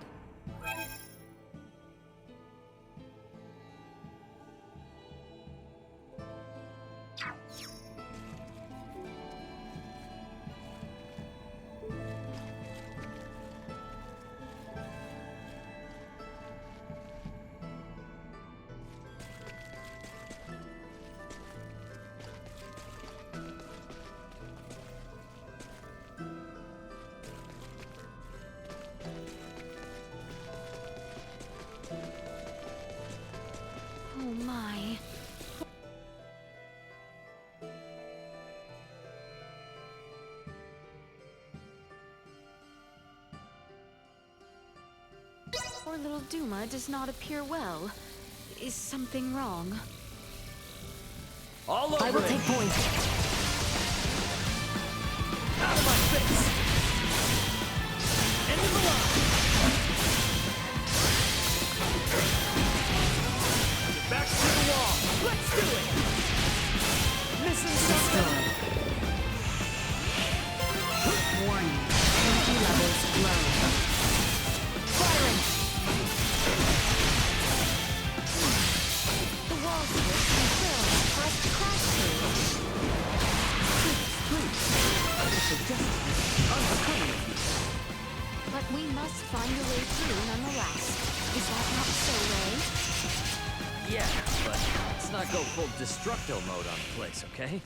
Oh my. Poor little Duma does not appear well. Is something wrong? All over I will it. take point. Out of my face! End of the line! Back to the wall! Let's do it! Missing something? Warning. Energy levels low. Firing! The walls here can fill for us to crash through. But we must find a way through nonetheless. Is that not so, Ray? Yeah, but let's not go full Destructo mode on the place, okay?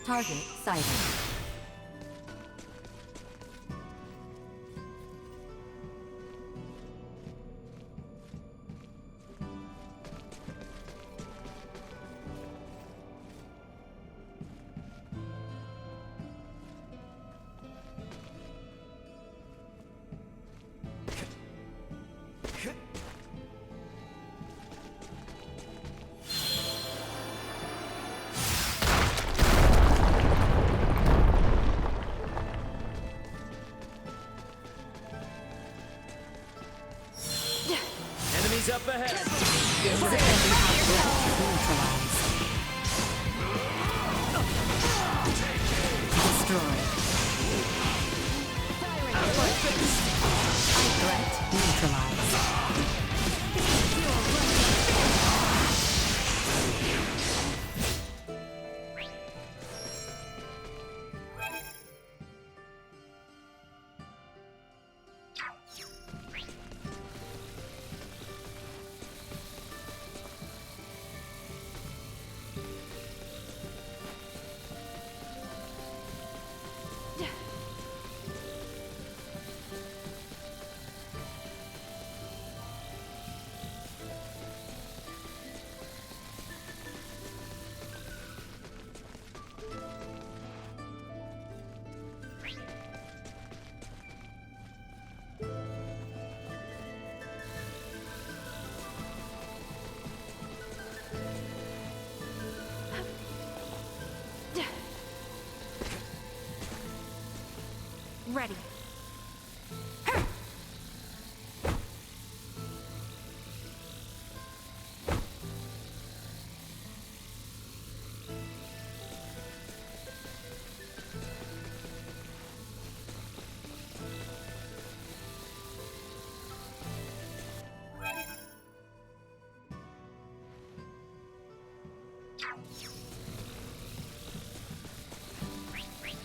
Target sighted. Enemies up ahead! Destroyed. Threat neutralized. Ready.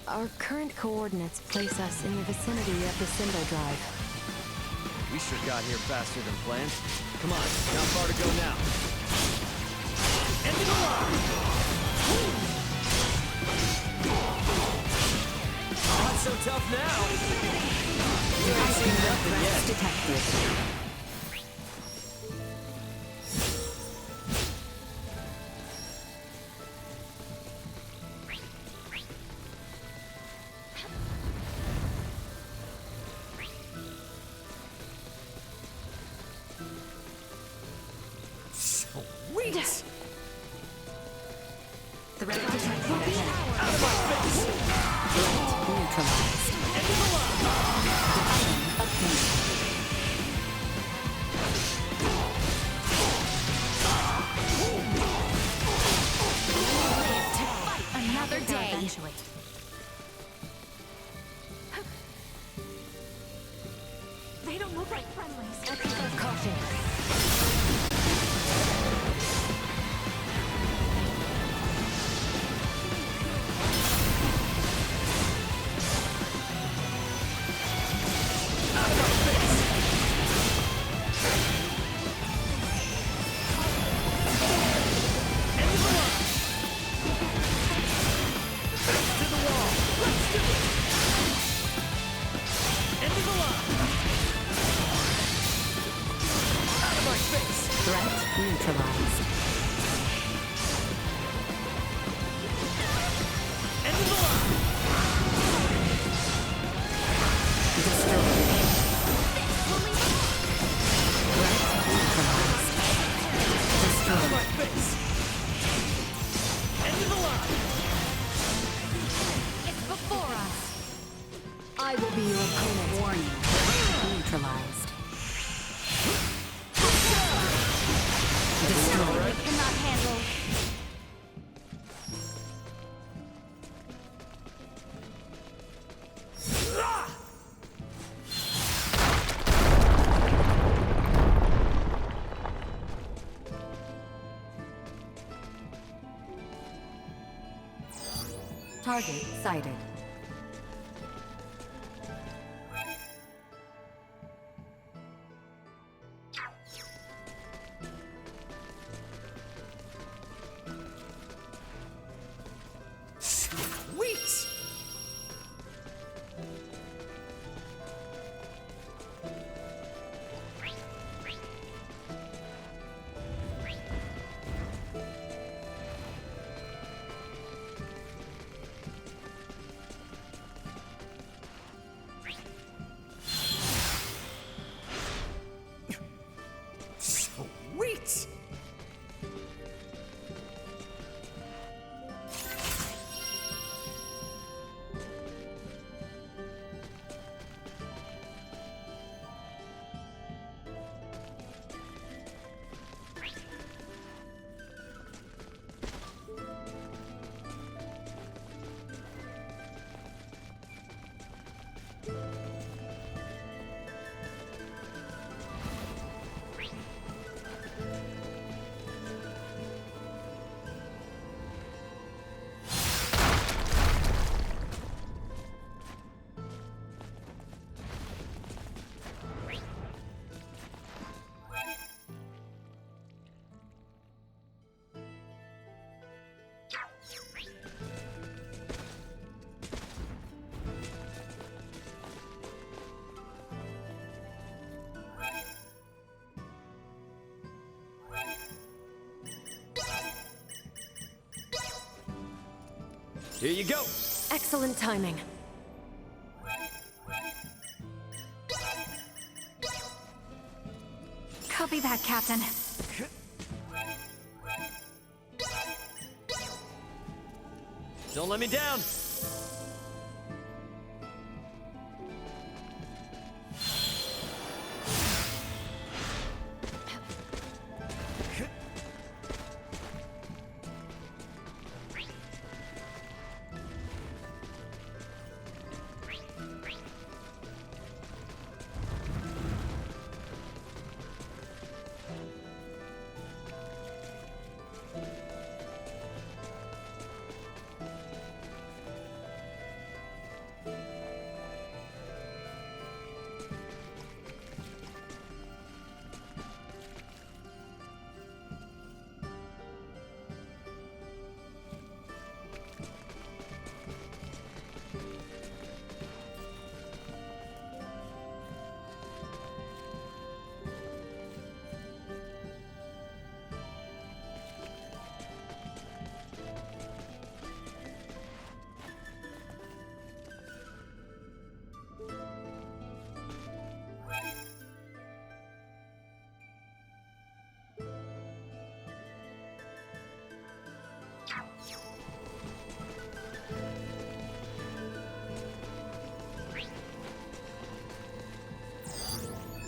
Our current coordinates place us in the vicinity of the Symbol Drive. We sure got here faster than planned. Come on, not far to go now. End of the line! Not so tough now. You ain't seen nothing yet. Detected. Sweet! Threat detected ahead. Out of my face! Threat neutralized. End of the line! Defending obtained. Another day. Eventually. They don't look like friendlies. Caution. Threat neutralized. End of the line! Destroyed. Threat neutralized. Out of my Destroyed. face! End of the line! It's before us. I will be your opponent. Warning. Threat neutralized. Destroyed. Cannot handle. Target sighted. Sweet! Sweet! Here you go! Excellent timing. Copy that, Captain. Don't let me down!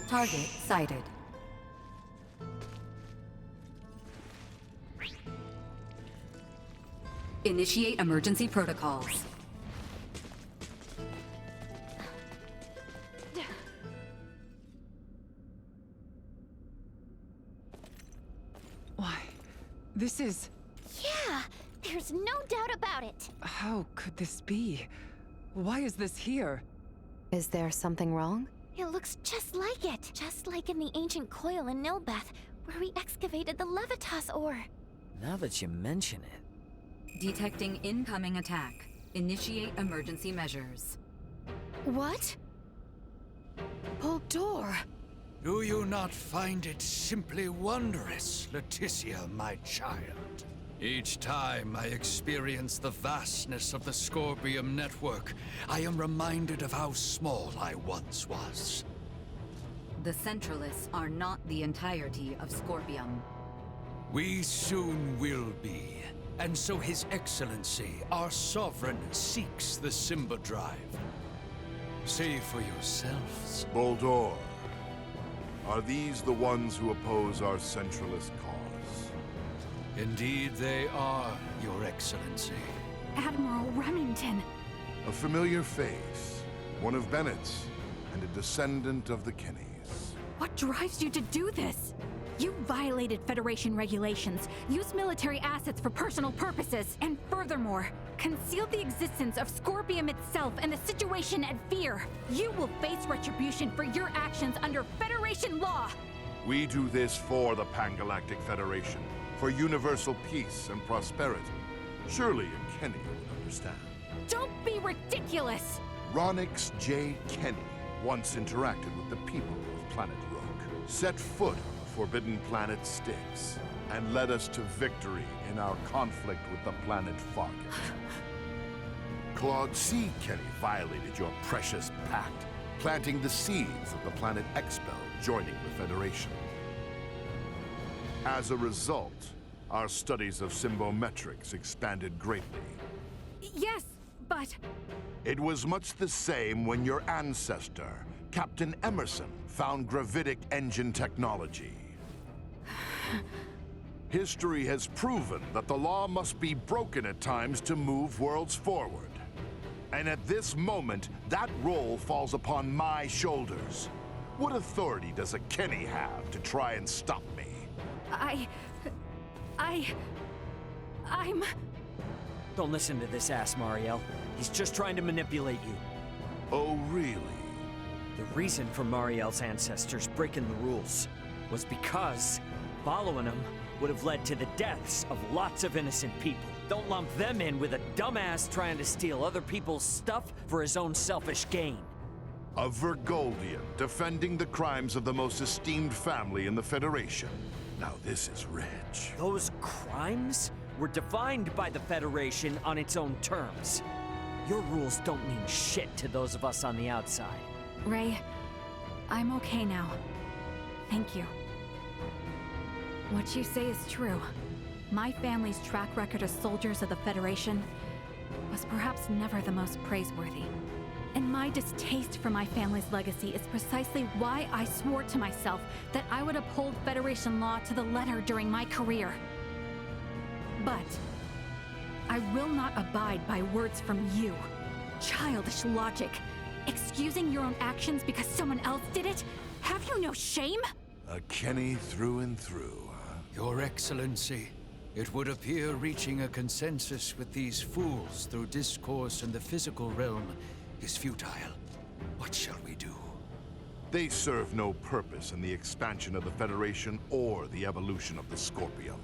Target sighted. Initiate emergency protocols. Why, this is... Yeah, there's no doubt about it. How could this be? Why is this here? Is there something wrong? It looks just like it. Just like in the ancient coil in Nilbeth, where we excavated the Levitas ore. Now that you mention it... Detecting incoming attack. Initiate emergency measures. What? Buldur! Do you not find it simply wondrous, Leticia, my child? Each time I experience the vastness of the Scorpium network, I am reminded of how small I once was. The Centralists are not the entirety of Scorpium. We soon will be, and so His Excellency, our Sovereign, seeks the Simba Drive. See for yourselves. Buldur, are these the ones who oppose our centralist cause? Indeed they are, Your Excellency. Admiral Remington. A familiar face, one of Bennett's, and a descendant of the Kennys. What drives you to do this? You violated Federation regulations, used military assets for personal purposes, and furthermore, concealed the existence of Scorpium itself and the situation at Fear. You will face retribution for your actions under Federation law! We do this for the Pangalactic Federation, for universal peace and prosperity. Surely a Kenny would understand. Don't be ridiculous! Ronix J. Kenny once interacted with the people of Planet Rook, set foot on the forbidden planet Styx, and led us to victory in our conflict with the planet Fargate. Claude C. Kenny violated your precious pact, planting the seeds of the planet Expel joining the Federation. As a result, our studies of symbometrics expanded greatly. Yes, but... It was much the same when your ancestor, Captain Emerson, found gravitic engine technology. History has proven that the law must be broken at times to move worlds forward. And at this moment, that role falls upon my shoulders. What authority does a Kenny have to try and stop me? I'm... Don't listen to this ass, Mariel. He's just trying to manipulate you. Oh, really? The reason for Mariel's ancestors breaking the rules was because following them would have led to the deaths of lots of innocent people. Don't lump them in with a dumbass trying to steal other people's stuff for his own selfish gain. A Vergoldian defending the crimes of the most esteemed family in the Federation. Now this is rich. Those crimes were defined by the Federation on its own terms. Your rules don't mean shit to those of us on the outside. Ray, I'm okay now. Thank you. What you say is true. My family's track record as soldiers of the Federation was perhaps never the most praiseworthy. And my distaste for my family's legacy is precisely why I swore to myself that I would uphold Federation law to the letter during my career. But I will not abide by words from you. Childish logic. Excusing your own actions because someone else did it? Have you no shame? A Kenny through and through. Your Excellency, it would appear reaching a consensus with these fools through discourse in the physical realm is futile. What shall we do? They serve no purpose in the expansion of the Federation or the evolution of the Scorpium.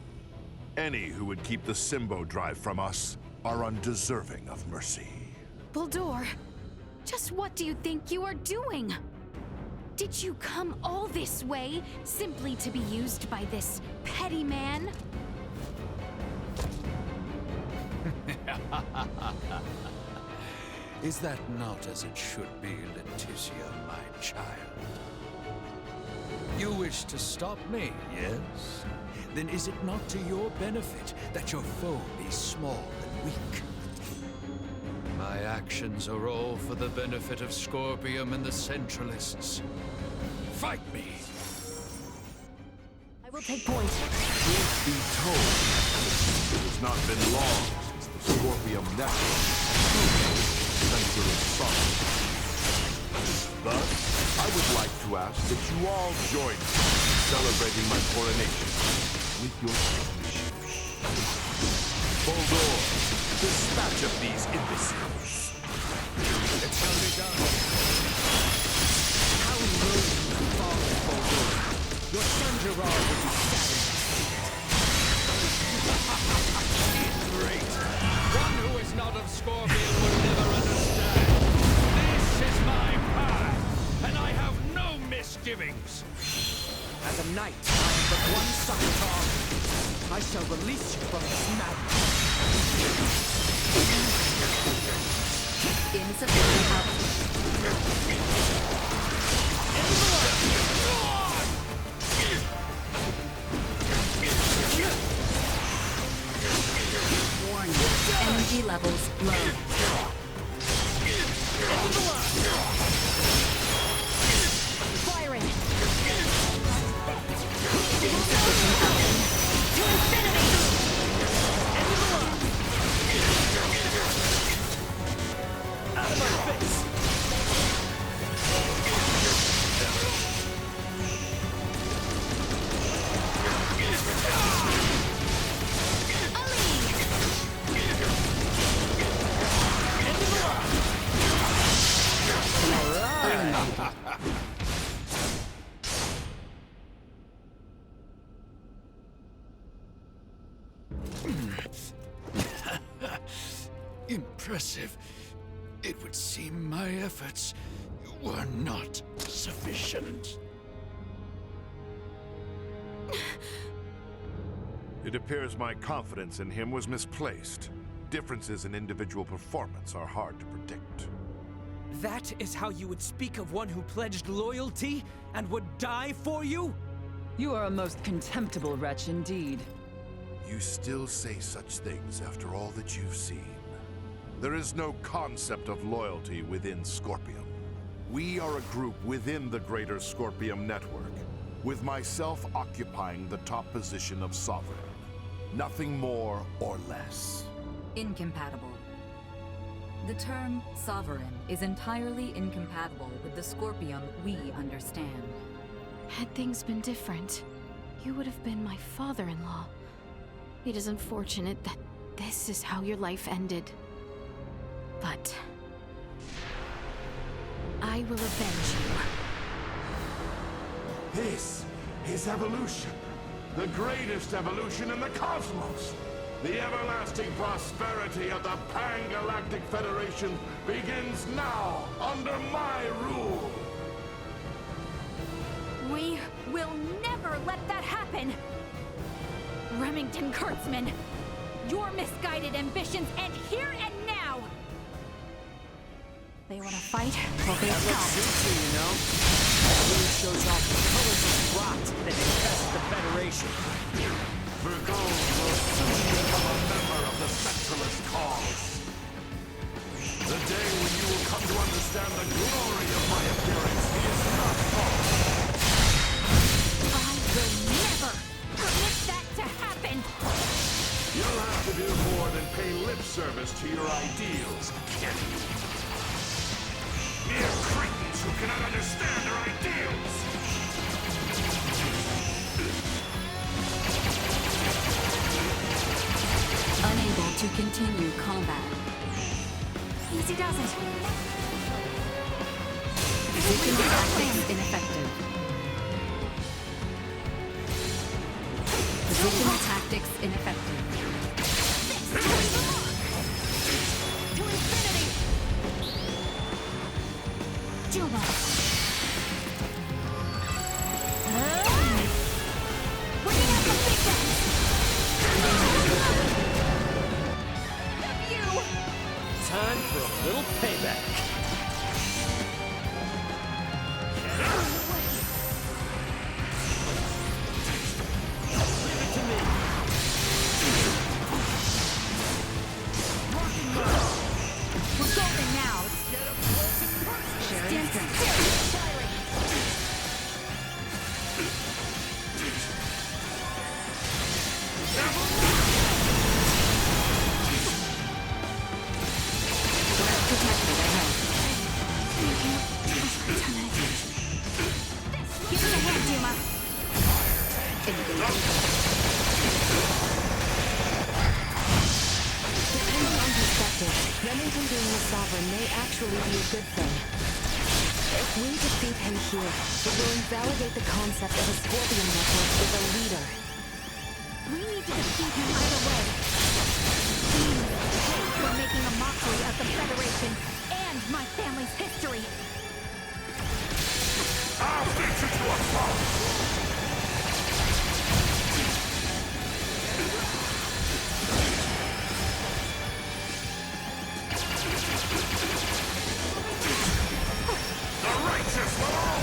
Any who would keep the Symbo Drive from us are undeserving of mercy. Buldur, just what do you think you are doing? Did you come all this way simply to be used by this petty man? Is that not as it should be, Leticia, my child? You wish to stop me, yes? Then is it not to your benefit that your foe be small and weak? My actions are all for the benefit of Scorpium and the Centralists. Fight me! I will take point. Truth be told, it has not been long since the Scorpium Network Centralist Summit. Thus, I would like to ask that you all join me in celebrating my coronation with your signatures. Boldor, dispatch of these imbeciles. It shall be done. How low you fall, Boldor. Your son Gerard will be saddened to see it. Great. One who is not of Scorpion will never understand. This is my path, and I have no misgivings. As a knight, I am but one Sakatar. I shall release you from this madness. Insufficient output. Energy levels low. Firing. Insufficient output. To infinity! Out of my face! Impressive. It would seem my efforts were not sufficient. It appears my confidence in him was misplaced. Differences in individual performance are hard to predict. That is how you would speak of one who pledged loyalty and would die for you? You are a most contemptible wretch indeed. You still say such things after all that you've seen. There is no concept of loyalty within Scorpium. We are a group within the greater Scorpium network, with myself occupying the top position of Sovereign. Nothing more or less. Incompatible. The term sovereign is entirely incompatible with the Scorpium we understand. Had things been different, you would have been my father-in-law. It is unfortunate that this is how your life ended. But I will avenge you. This is evolution. The greatest evolution in the cosmos. The everlasting prosperity of the Pan-Galactic Federation begins now, under my rule. We will never let that happen! Remington Kurtzman, your misguided ambitions end here and now! They want to fight? Well, they've got it. You know? That really shows off the colors of rot that infest the Federation. Vergold will soon become a member of the Centralist cause. The day when you will come to understand the glory of my appearance is not far. I will never permit that to happen! You'll have to do more than pay lip service to your ideals, kid. Mere cretins who cannot understand their ideals! Unable to continue combat. Easy does it. Positional tactics ineffective. Positional tactics ineffective. To infinity! Juba! Bringing out the big guns! Time for a little payback. Depending on perspective, Remington being the Sovereign may actually be a good thing. If we defeat him here, it will invalidate the concept of a Scorpion network with a leader. We need to defeat him either way. Please, hate for making a mockery of the Federation and my family's history. I'll beat you to a pulp! The righteous will all...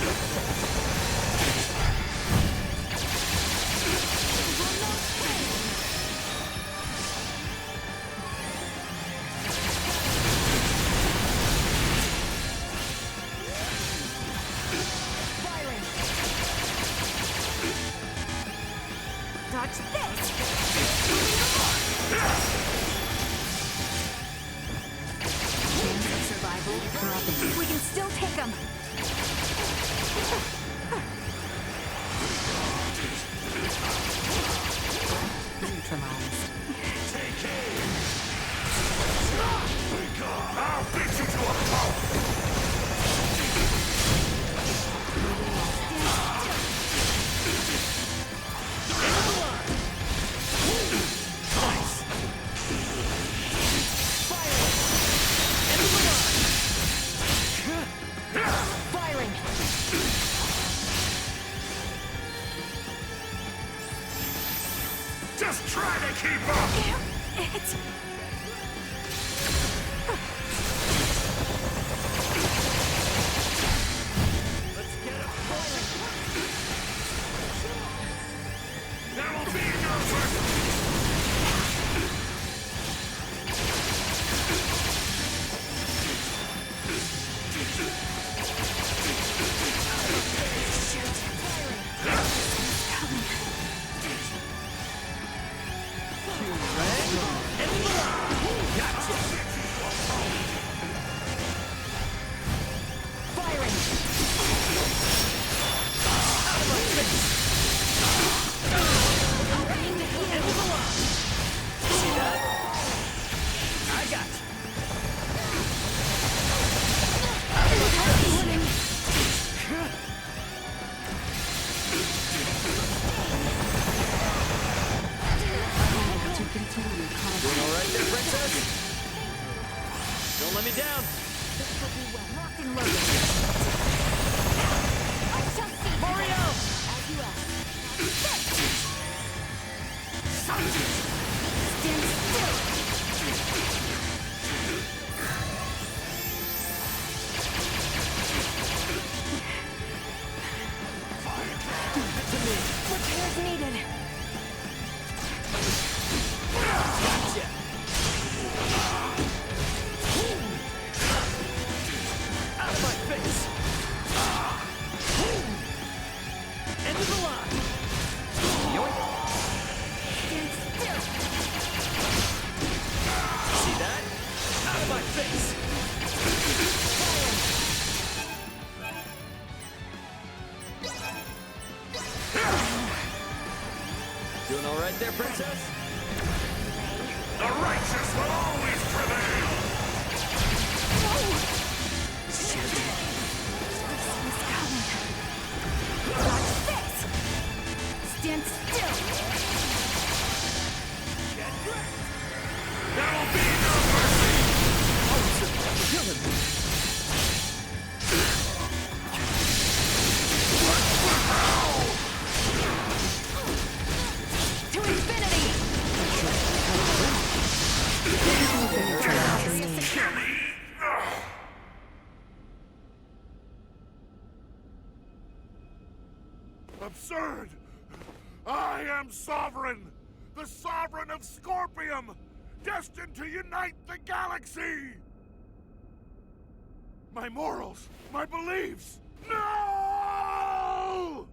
Dodge this! Chance of survival dropping. We can still take him! Neutralized. Take aim! I'll beat you to a pulp! Just try to keep up! Damn it! Let's get it firing! There will be no mercy! Doing all right there, Princess? Don't let me down. Locked and loaded. I shall see Mario! as you ask. Stand still! Repairs needed. Gotcha! Out of my face! End of the line! Yoink! Stand still! See that? Out of my face! Doing all right there, Princess? The righteous will always prevail! Shoot! He's coming. Watch this! Stand still! Get wrecked! There will be no mercy! Oh, killing me! To infinity! Absurd! I am Sovereign! The Sovereign of Scorpium! Destined to unite the galaxy! My morals, my beliefs! No!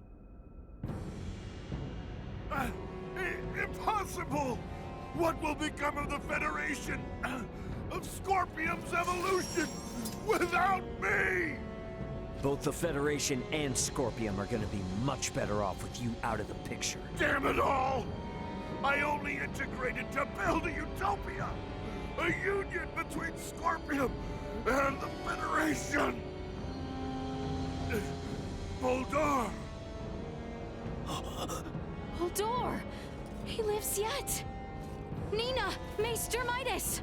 Impossible! What will become of the Federation? Of Scorpium's evolution without me? Both the Federation and Scorpium are gonna be much better off with you out of the picture. Damn it all! I only integrated to build a utopia! A union between Scorpium and the Federation! Boldor! Boldor! He lives yet! Nina! Maester Midas!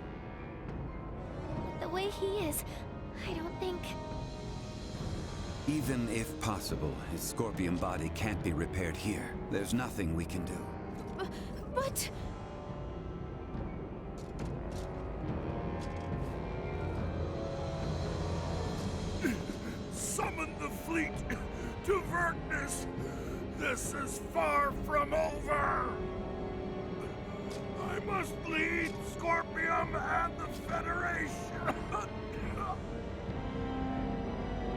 The way he is, I don't think... Even if possible, his Scorpion body can't be repaired here. There's nothing we can do. But... Summon the fleet to Verkness! This is far from over! I must lead Scorpium and the Federation!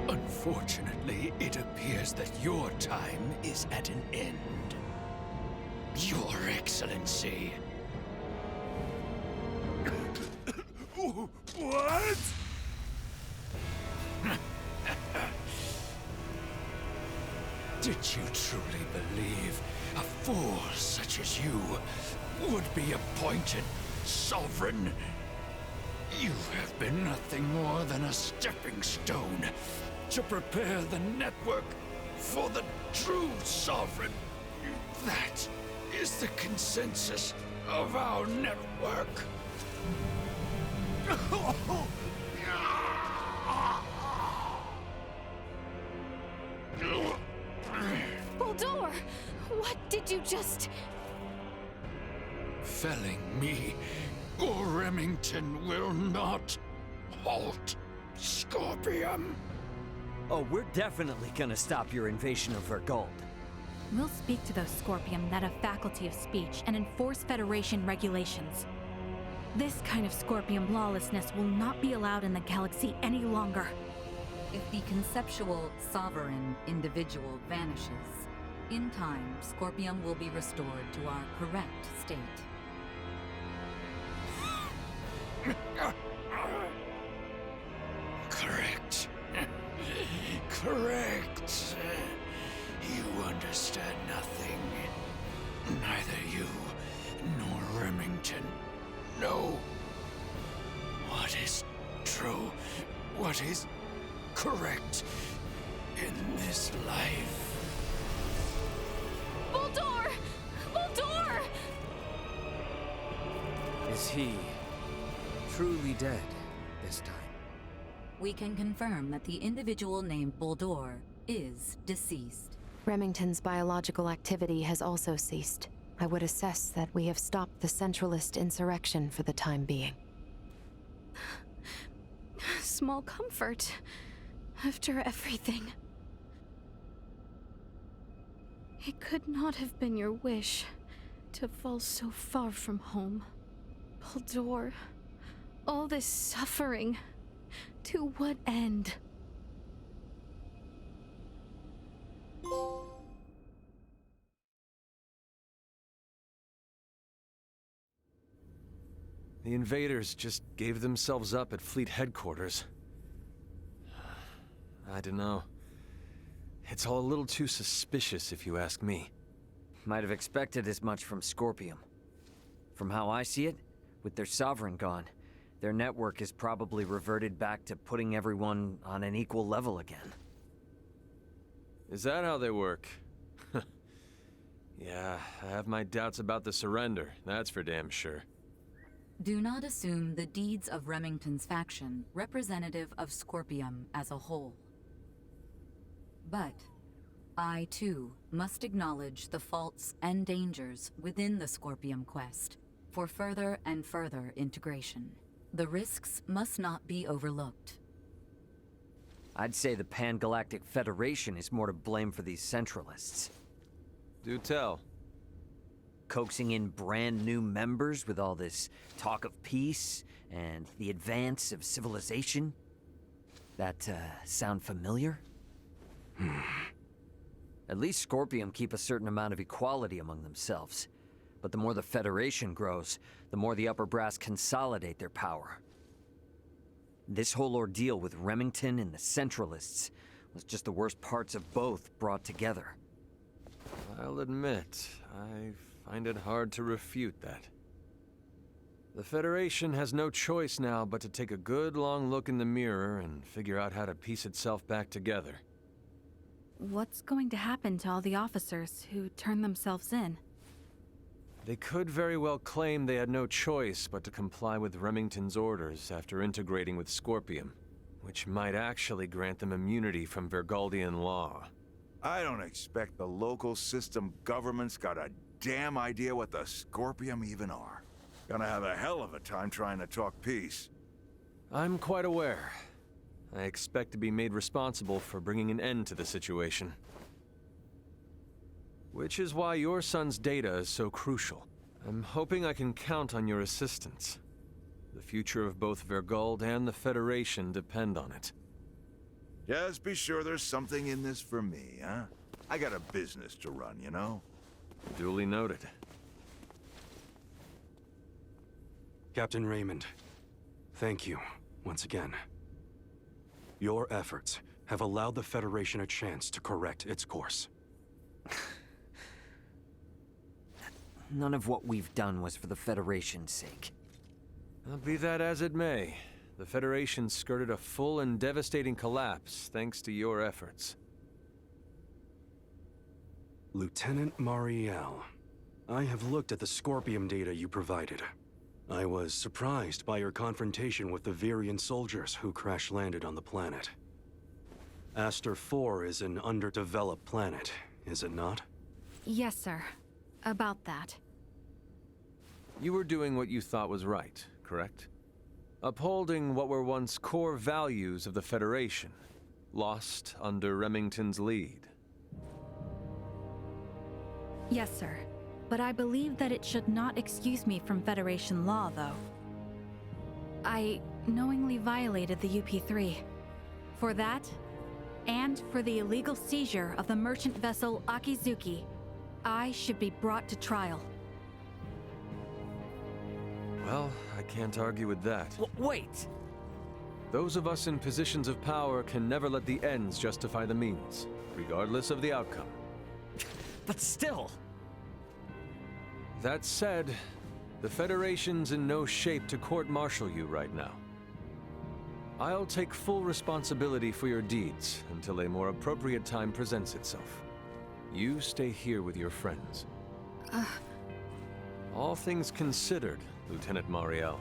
Unfortunately, it appears that your time is at an end. Your Excellency. What? Did you truly believe a fool such as you would be appointed sovereign? You have been nothing more than a stepping stone to prepare the network for the true sovereign. That is the consensus of our network. Boldor! What did you just... Felling me or Remington will not halt Scorpium. Oh, we're definitely gonna stop your invasion of Vergold. We'll speak to those Scorpium that have faculty of speech and enforce Federation regulations. This kind of Scorpium lawlessness will not be allowed in the galaxy any longer. If the conceptual, sovereign individual vanishes, in time, Scorpium will be restored to our correct state. Correct. Correct. You understand nothing. Neither you nor Remington know what is true, what is correct in this life. Boldor! Boldor! Is he truly dead this time? We can confirm that the individual named Boldor is deceased. Remington's biological activity has also ceased. I would assess that we have stopped the Centralist insurrection for the time being. Small comfort. After everything. It could not have been your wish to fall so far from home. Boldor, all this suffering, to what end? The invaders just gave themselves up at Fleet Headquarters. I don't know. It's all a little too suspicious, if you ask me. Might have expected as much from Scorpium. From how I see it, with their sovereign gone, their network is probably reverted back to putting everyone on an equal level again. Is that how they work? Yeah, I have my doubts about the surrender, that's for damn sure. Do not assume the deeds of Remington's faction representative of Scorpium as a whole. But I, too, must acknowledge the faults and dangers within the Scorpium quest for further and further integration. The risks must not be overlooked. I'd say the Pan-Galactic Federation is more to blame for these Centralists. Do tell. Coaxing in brand new members with all this talk of peace and the advance of civilization? That, sound familiar? At least Scorpium keep a certain amount of equality among themselves. But the more the Federation grows, the more the upper brass consolidate their power. This whole ordeal with Remington and the Centralists was just the worst parts of both brought together. I'll admit, I find it hard to refute that. The Federation has no choice now but to take a good long look in the mirror and figure out how to piece itself back together. What's going to happen to all the officers who turned themselves in? They could very well claim they had no choice but to comply with Remington's orders after integrating with Scorpium, which might actually grant them immunity from Vergaldian law. I don't expect the local system government's got a damn idea what the Scorpium even are. Gonna have a hell of a time trying to talk peace. I'm quite aware. I expect to be made responsible for bringing an end to the situation. Which is why your son's data is so crucial. I'm hoping I can count on your assistance. The future of both Vergald and the Federation depend on it. Just be sure there's something in this for me, huh? I got a business to run, you know? Duly noted. Captain Raymond, thank you once again. Your efforts have allowed the Federation a chance to correct its course. None of what we've done was for the Federation's sake. Be that as it may, the Federation skirted a full and devastating collapse thanks to your efforts. Lieutenant Mariel, I have looked at the Scorpium data you provided. I was surprised by your confrontation with the Virian soldiers who crash-landed on the planet. Aster 4 is an underdeveloped planet, is it not? Yes, sir. About that. You were doing what you thought was right, correct? Upholding what were once core values of the Federation, lost under Remington's lead. Yes, sir. But I believe that it should not excuse me from Federation law, though. I knowingly violated the UP3. For that, and for the illegal seizure of the merchant vessel Akizuki, I should be brought to trial. Well, I can't argue with that. Wait! Those of us in positions of power can never let the ends justify the means, regardless of the outcome. But still! That said, the Federation's in no shape to court-martial you right now. I'll take full responsibility for your deeds until a more appropriate time presents itself. You stay here with your friends. All things considered, Lieutenant Mariel,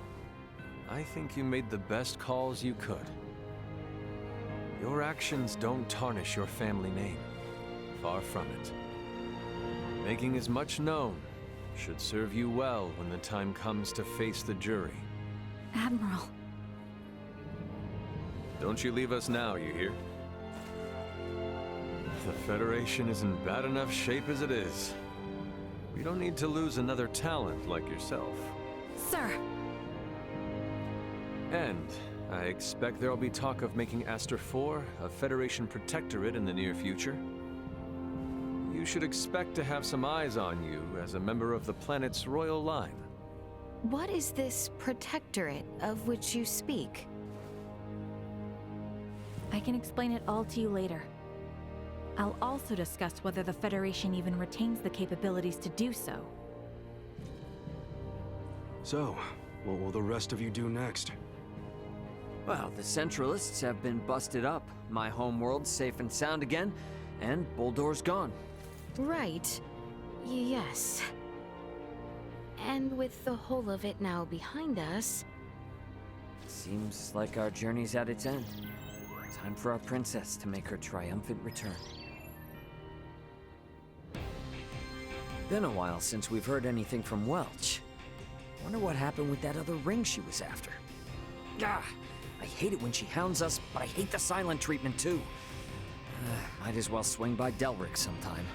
I think you made the best calls you could. Your actions don't tarnish your family name. Far from it. Making as much known should serve you well when the time comes to face the jury. Admiral. Don't you leave us now, you hear? The Federation is in bad enough shape as it is. We don't need to lose another talent like yourself. Sir! And I expect there'll be talk of making Aster 4 a Federation protectorate in the near future. You should expect to have some eyes on you as a member of the planet's royal line. What is this protectorate of which you speak? I can explain it all to you later. I'll also discuss whether the Federation even retains the capabilities to do so. So, what will the rest of you do next? Well, the Centralists have been busted up. My homeworld's safe and sound again, and Buldor's gone. Right. Yes. And with the whole of it now behind us... Seems like our journey's at its end. Time for our princess to make her triumphant return. Been a while since we've heard anything from Welch. Wonder what happened with that other ring she was after. Ah, I hate it when she hounds us, but I hate the silent treatment too. Might as well swing by Delric sometime.